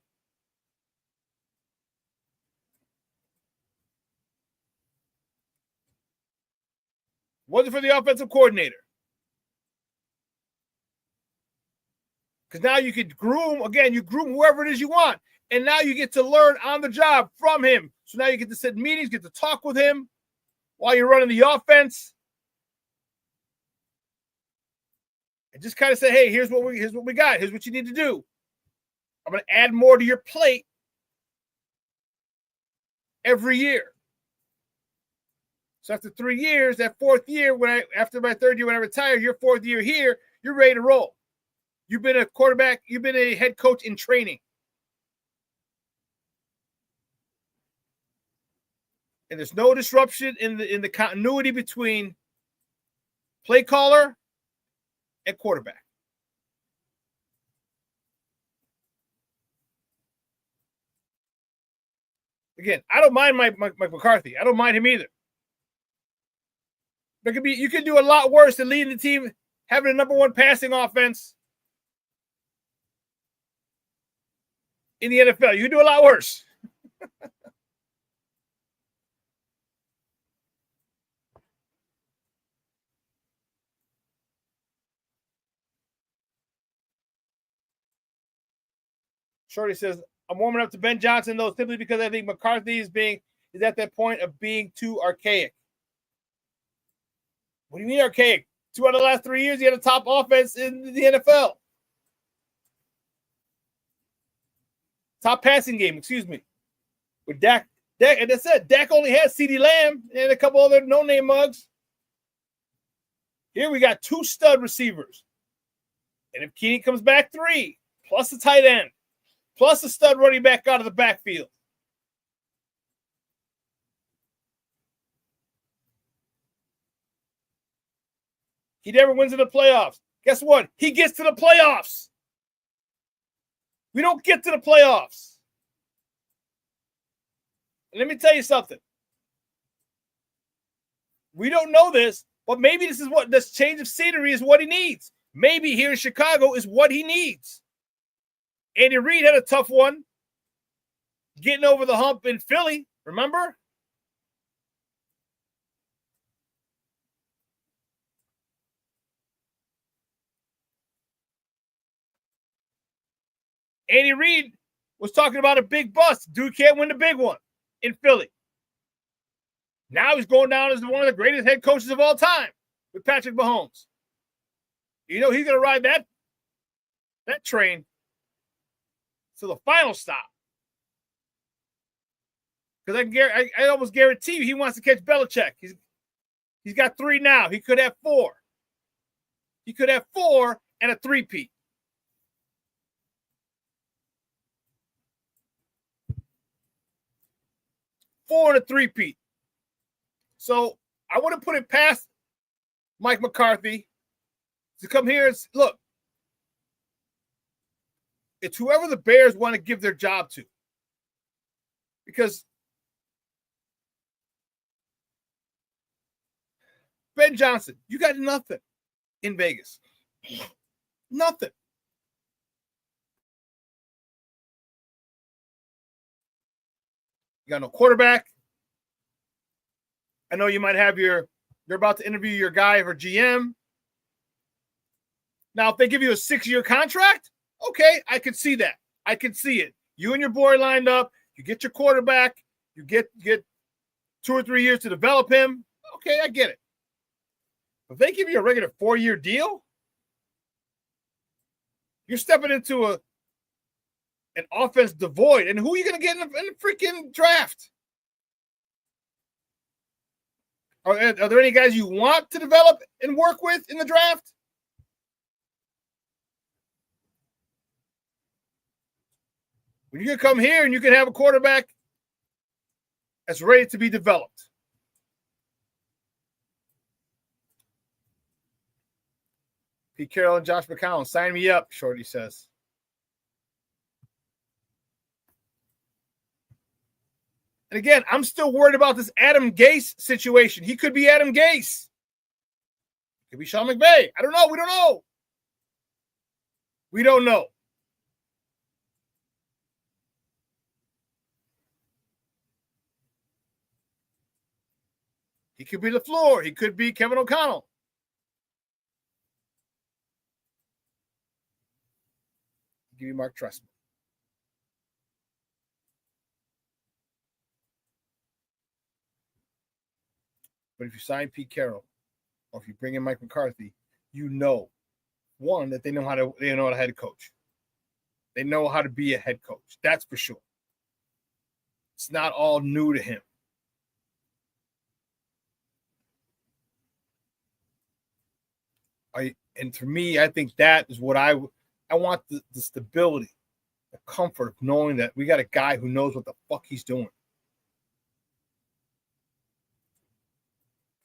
Wasn't for the offensive coordinator. Because now you could groom whoever it is you want. And now you get to learn on the job from him. So now you get to sit in meetings, get to talk with him while you're running the offense. And just kind of say, hey, here's what we got. Here's what you need to do. I'm going to add more to your plate every year. So after 3 years, that fourth year, after my third year, when I retire, your fourth year here, you're ready to roll. You've been a quarterback. You've been a head coach in training. And there's no disruption in the continuity between play caller and quarterback. Again, I don't mind Mike McCarthy. I don't mind him either. You can do a lot worse than leading the team, having a number one passing offense in the NFL. You can do a lot worse. Shorty says, I'm warming up to Ben Johnson, though, simply because I think McCarthy is at that point of being too archaic. What do you mean archaic? 2 out of the last 3 years, he had a top offense in the NFL. Top passing game, excuse me. With Dak, and that's it. Dak only has CeeDee Lamb and a couple other no-name mugs. Here we got 2 stud receivers. And if Kenyon comes back, 3, plus a tight end, plus a stud running back out of the backfield. He never wins in the playoffs. Guess what? He gets to the playoffs. We don't get to the playoffs. And let me tell you something. We don't know this, but maybe this change of scenery is what he needs. Maybe here in Chicago is what he needs. Andy Reid had a tough one getting over the hump in Philly. Remember? Andy Reid was talking about a big bust. Dude can't win the big one in Philly. Now he's going down as one of the greatest head coaches of all time with Patrick Mahomes. He's going to ride that train to the final stop. Because I almost guarantee you he wants to catch Belichick. He's He's got 3 now. He could have 4. He could have 4 and a 3-peat. Four and a 3-peat. So I wouldn't put it past Mike McCarthy to come here and look. It's whoever the Bears want to give their job to. Because Ben Johnson, you got nothing in Vegas. Nothing. You got no quarterback. I know you might have you're about to interview your guy for GM. Now, if they give you a 6-year contract, okay, I could see that. I could see it. You and your boy lined up. You get your quarterback. You get 2 or 3 years to develop him. Okay, I get it. If they give you a regular 4-year deal, you're stepping into an offense devoid. And who are you going to get in the freaking draft? Are there any guys you want to develop and work with in the draft? When you can come here and you can have a quarterback that's ready to be developed. Pete Carroll and Josh McCown, sign me up, Shorty says. And again, I'm still worried about this Adam Gase situation. He could be Adam Gase. Could be Sean McVay. I don't know. We don't know. We don't know. He could be LaFleur. He could be Kevin O'Connell. Give me Mark Trestman. But if you sign Pete Carroll, or if you bring in Mike McCarthy, you know, one, that they know how to head coach. They know how to be a head coach. That's for sure. It's not all new to him. And for me, I think that is what I want, the stability, the comfort of knowing that we got a guy who knows what the fuck he's doing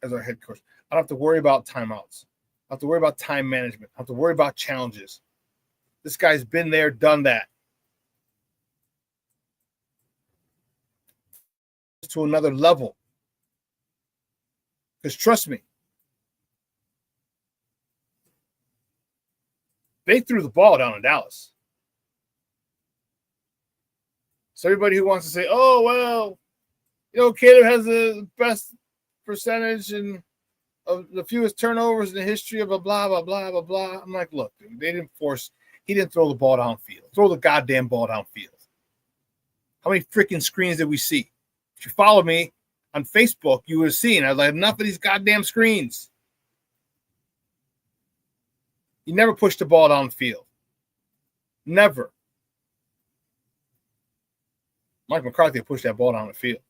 as our head coach. I don't have to worry about timeouts. I don't have to worry about time management. I don't have to worry about challenges. This guy's been there, done that. To another level. Because trust me, they threw the ball down in Dallas. So everybody who wants to say, oh, well, Caleb has the best percentage and of the fewest turnovers in the history of a blah, blah, blah, blah, blah. I'm like, look, dude, he didn't throw the ball downfield. Throw the goddamn ball downfield. How many freaking screens did we see? If you follow me on Facebook, you would have seen. I was like, enough of these goddamn screens. You never pushed the ball downfield. Never. Mike McCarthy pushed that ball down the field.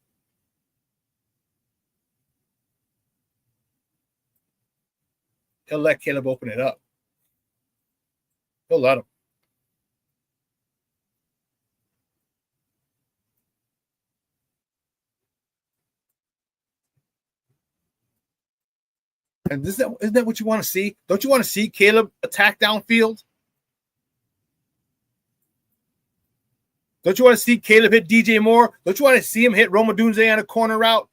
He'll let Caleb open it up. He'll let him. And isn't that what you want to see? Don't you want to see Caleb attack downfield? Don't you want to see Caleb hit DJ Moore? Don't you want to see him hit Roma Dunze on a corner route?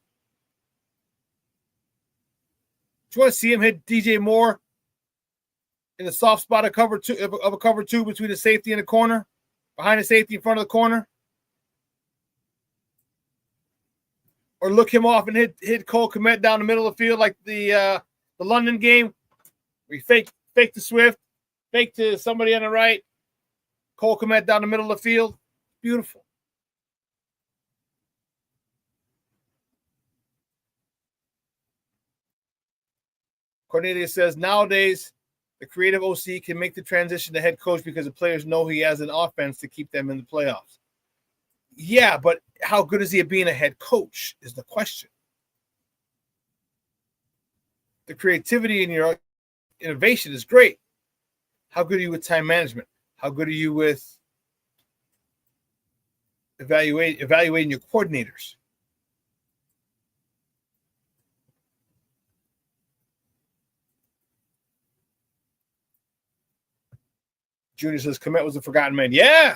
Do you want to see him hit DJ Moore in the soft spot of cover two between the safety and the corner, behind the safety in front of the corner? Or look him off and hit Cole Kmet down the middle of the field like the London game, where he fake to Swift, fake to somebody on the right, Cole Kmet down the middle of the field. Beautiful. Cornelius says, nowadays, the creative OC can make the transition to head coach because the players know he has an offense to keep them in the playoffs. Yeah, but how good is he at being a head coach is the question. the creativity in your innovation is great. How good are you with time management? How good are you with evaluating your coordinators? Junior says Komet was a forgotten man. Yeah.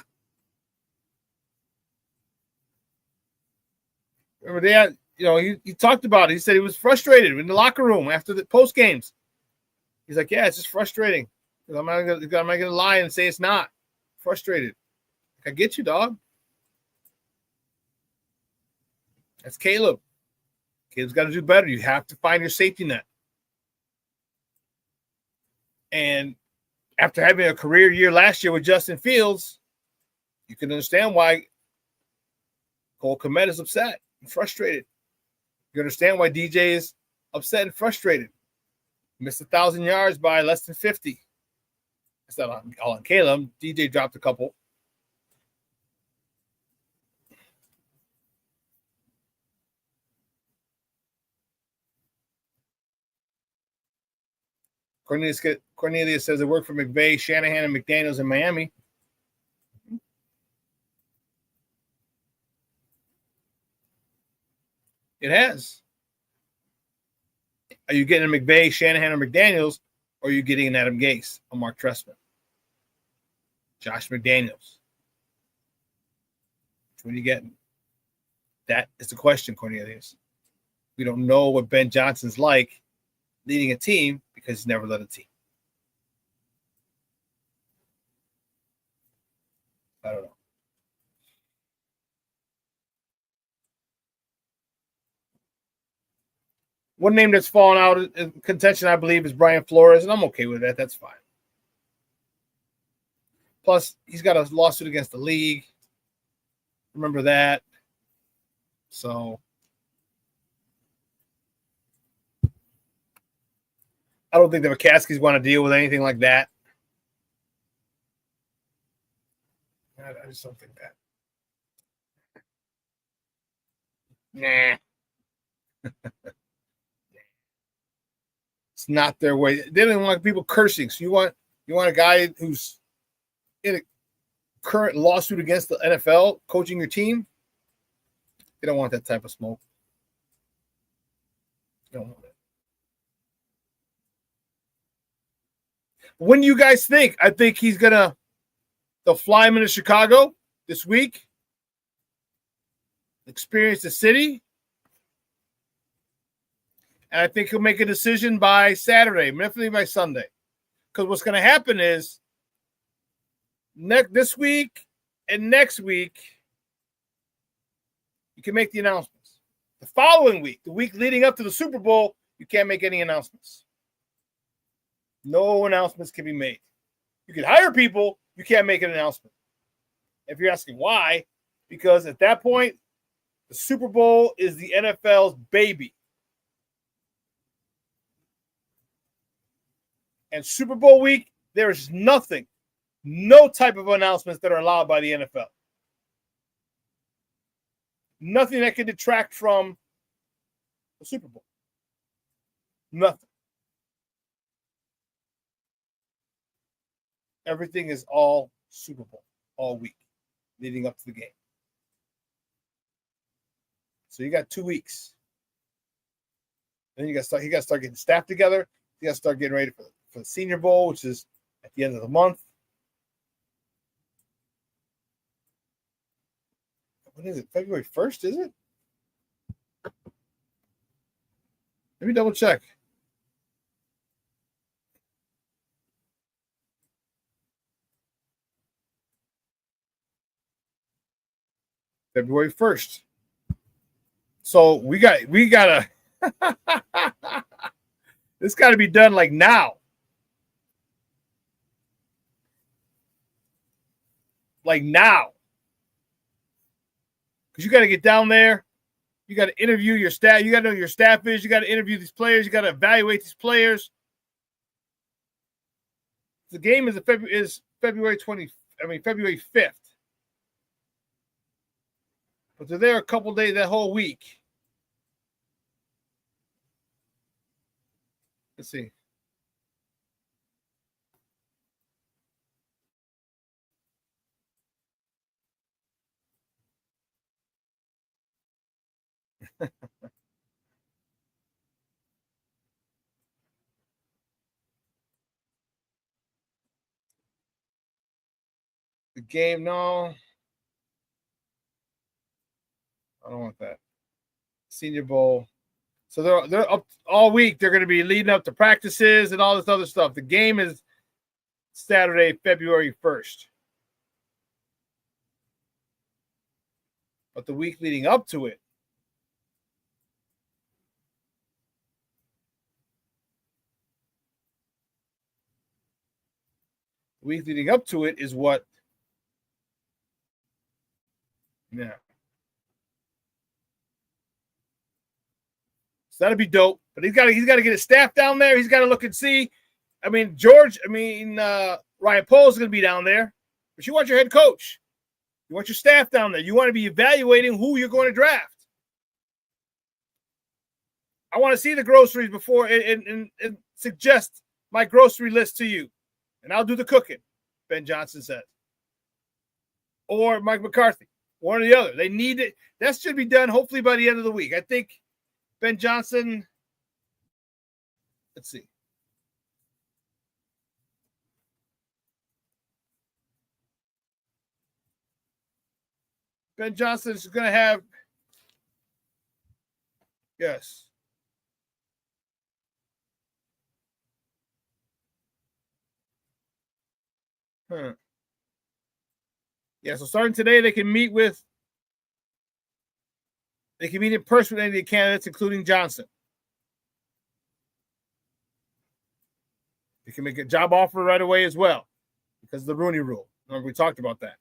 Remember that? He talked about it. He said he was frustrated in the locker room after the post games. He's like, yeah, it's just frustrating. I'm not gonna lie and say it's not. Frustrated. I get you, dog. That's Caleb. Caleb's got to do better. You have to find your safety net. And after having a career year last year with Justin Fields, you can understand why Cole Kmet is upset and frustrated. You understand why DJ is upset and frustrated. Missed 1,000 yards by less than 50. That's not all on Caleb. DJ dropped a couple. Cornelius says it worked for McVay, Shanahan, and McDaniels in Miami. It has. Are you getting a McVay, Shanahan, or McDaniels, or are you getting an Adam Gase, a Mark Trestman, Josh McDaniels? Which one are you getting? That is the question, Cornelius. We don't know what Ben Johnson's like leading a team because he's never led a team. I don't know. One name that's fallen out in contention, I believe, is Brian Flores, and I'm okay with that. That's fine. Plus, he's got a lawsuit against the league. Remember that. So, I don't think the McCaskies want to deal with anything like that. I just don't think that. Nah. It's not their way. They don't want people cursing. So you want a guy who's in a current lawsuit against the NFL coaching your team? They don't want that type of smoke. They don't want it. When do you guys think? I think they'll fly him into Chicago this week, experience the city, and I think he'll make a decision by Saturday, definitely by Sunday. Because what's going to happen is this week and next week, you can make the announcements. The following week, the week leading up to the Super Bowl, you can't make any announcements. No announcements can be made. You can hire people, you can't make an announcement. If you're asking why, because at that point, the Super Bowl is the NFL's baby. And Super Bowl week, there is nothing, no type of announcements that are allowed by the NFL. Nothing that can detract from the Super Bowl. Nothing. Everything is all Super Bowl, all week, leading up to the game. So you got 2 weeks. Then you got to start getting staff together. You got to start getting ready for the Senior Bowl, which is at the end of the month. When is it? February 1st, is it? Let me double check. February 1st. So we gotta this got to be done like now. Like now. Because you got to get down there. You got to interview your staff. You got to know who your staff is. You got to interview these players. You got to evaluate these players. The game is February 5th. But they're there a couple days that whole week. Let's see. The game, no. I don't want that. Senior Bowl. So they're up all week. They're going to be leading up to practices and all this other stuff. The game is Saturday, February 1st. But the week leading up to it, is what? Yeah. So that'd be dope. But he's got to get his staff down there. He's got to look and see. I mean, Ryan Poles is going to be down there. But you want your head coach. You want your staff down there. You want to be evaluating who you're going to draft. I want to see the groceries before and suggest my grocery list to you. And I'll do the cooking, Ben Johnson says. Or Mike McCarthy. One or the other. They need it. That should be done hopefully by the end of the week. I think Ben Johnson, let's see. Ben Johnson is going to have, yes. Yeah, so starting today, they can meet in person with any of the candidates, including Johnson. They can make a job offer right away as well because of the Rooney Rule. Remember, we talked about that.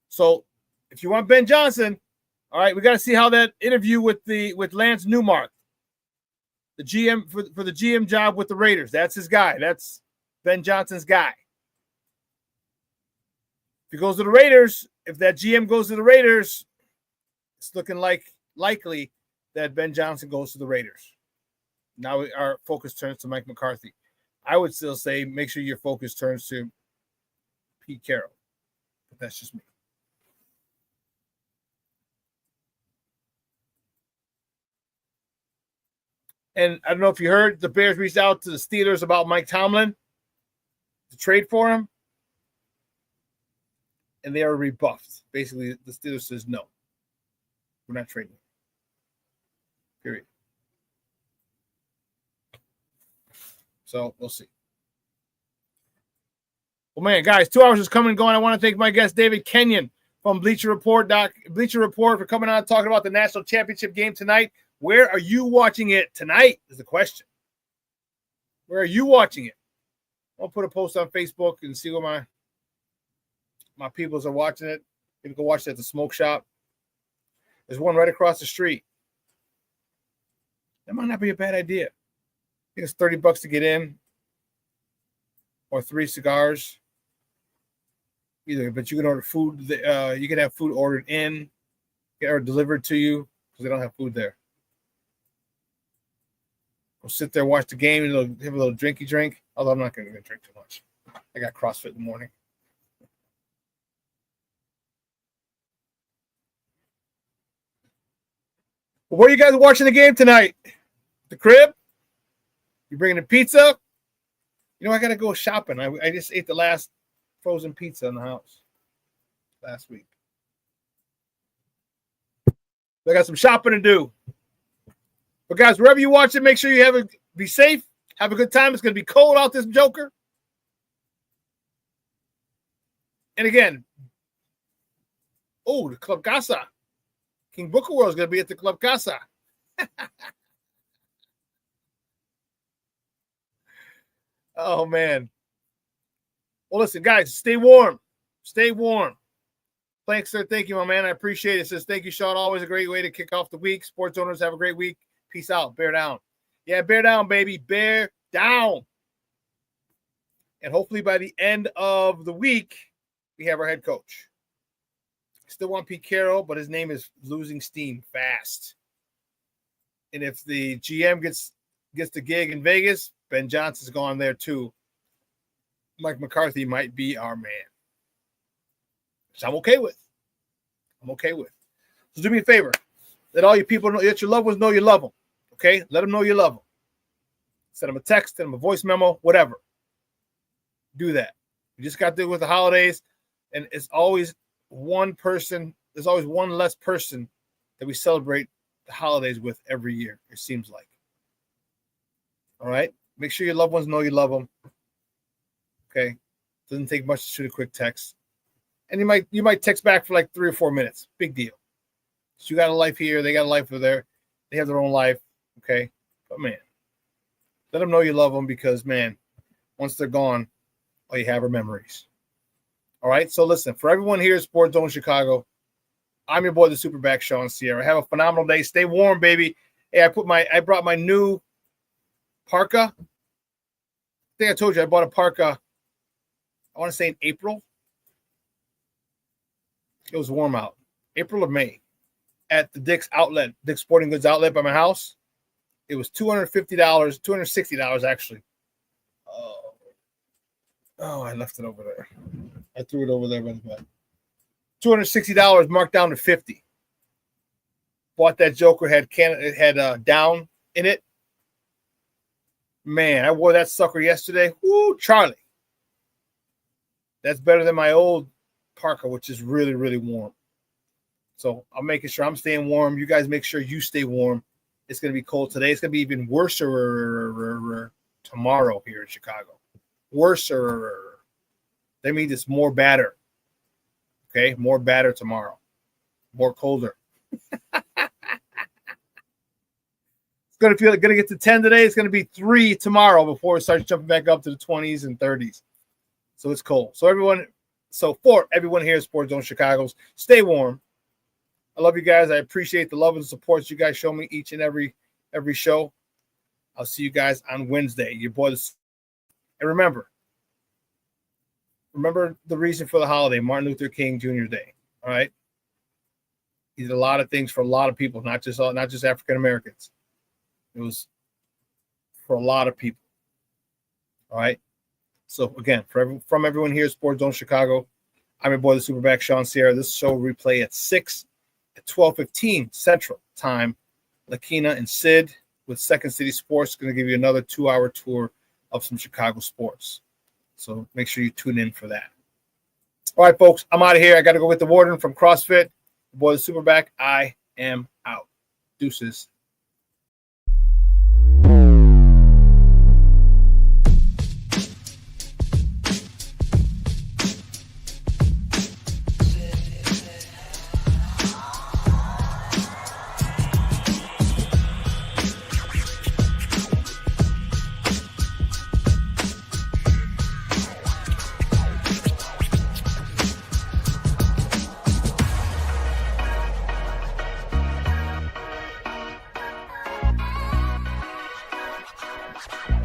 So if you want Ben Johnson, all right, we got to see how that interview with Lance Newmark, the GM for the GM job with the Raiders. That's his guy. That's Ben Johnson's guy. If he goes to the Raiders, if that GM goes to the Raiders, it's looking likely that Ben Johnson goes to the Raiders. Now our focus turns to Mike McCarthy. I would still say make sure your focus turns to Pete Carroll. But that's just me. And I don't know if you heard, the Bears reached out to the Steelers about Mike Tomlin to trade for him. And they are rebuffed. Basically, the Steelers says, no, we're not trading. Period. So we'll see. Well, man, guys, 2 hours is coming and going. I want to thank my guest, David Kenyon from Bleacher Report for coming on and talking about the national championship game tonight. Where are you watching it tonight is the question. Where are you watching it? I'll put a post on Facebook and see where my peoples are watching it. Maybe go watch it at the smoke shop. There's one right across the street. That might not be a bad idea. I think it's $30 to get in, or 3 cigars. Either, but you can order food. You can have food ordered in or delivered to you because they don't have food there. We'll sit there, watch the game, and have a little drinky drink. Although I'm not going to drink too much. I got CrossFit in the morning. Well, where are you guys watching the game tonight? The crib? You bringing the pizza? You know, I got to go shopping. I just ate the last frozen pizza in the house last week. I got some shopping to do. But guys, wherever you watch it, make sure you be safe. Have a good time. It's going to be cold out this joker. And again, the Club Casa. King Booker World is going to be at the Club Casa. Oh, man. Well, listen, guys, stay warm. Stay warm. Thanks, sir. Thank you, my man. I appreciate it. Says, thank you, Shawn. Always a great way to kick off the week. Sports owners, have a great week. Peace out. Bear down. Yeah, bear down, baby. Bear down. And hopefully by the end of the week, we have our head coach. Still want Pete Carroll, but his name is losing steam fast. And if the GM gets the gig in Vegas, Ben Johnson's gone there too. Mike McCarthy might be our man. Which I'm okay with. So do me a favor. Let all your people know, let your loved ones know you love them. Okay? Let them know you love them. Send them a text, send them a voice memo, whatever. Do that. We just got to deal with the holidays, and it's always one person. There's always one less person that we celebrate the holidays with every year, it seems like. All right? Make sure your loved ones know you love them. Okay? Doesn't take much to shoot a quick text. And you might text back for like 3 or 4 minutes. Big deal. So you got a life here, they got a life over there. They have their own life. Okay? But man, let them know you love them because, man, once they're gone, all you have are memories. All right? So listen, for everyone here at Sports Zone Chicago, I'm your boy, the SuperBack, Shawn Sierra. Have a phenomenal day. Stay warm, baby. Hey, I brought my new parka. I think I told you I bought a parka, I want to say in April. It was warm out. April or May. At the Dick's Sporting Goods outlet by my house. It was $250, $260 actually. Oh, I left it over there. I threw it over there by the bed. $260 marked down to $50. Bought that Joker, had down in it. Man, I wore that sucker yesterday. Woo, Charlie. That's better than my old parka, which is really, really warm. So I'm making sure I'm staying warm. You guys make sure you stay warm. It's going to be cold today. It's going to be even worse tomorrow here in Chicago. Worse. That means it's more badder. Okay, more badder tomorrow. More colder. It's going to get to 10 today. It's going to be 3 tomorrow before it starts jumping back up to the 20s and 30s. So it's cold. So for everyone here at Sports Zone Chicago's, stay warm. I love you guys. I appreciate the love and support you guys show me each and every show. I'll see you guys on Wednesday. Your boy. And remember the reason for the holiday, Martin Luther King Jr. Day. All right. He did a lot of things for a lot of people, not just African Americans. It was for a lot of people. All right. So again, from everyone here at Sports Zone Chicago, I'm your boy, the SuperBack, Shawn Sierra. This show will replay at 6 at 12:15 Central Time. Lakina and Sid with Second City Sports going to give you another 2-hour tour of some Chicago sports. So make sure you tune in for that. All right, folks, I'm out of here. I got to go with the Warden from CrossFit. The boy, the SuperBack. I am out. Deuces. You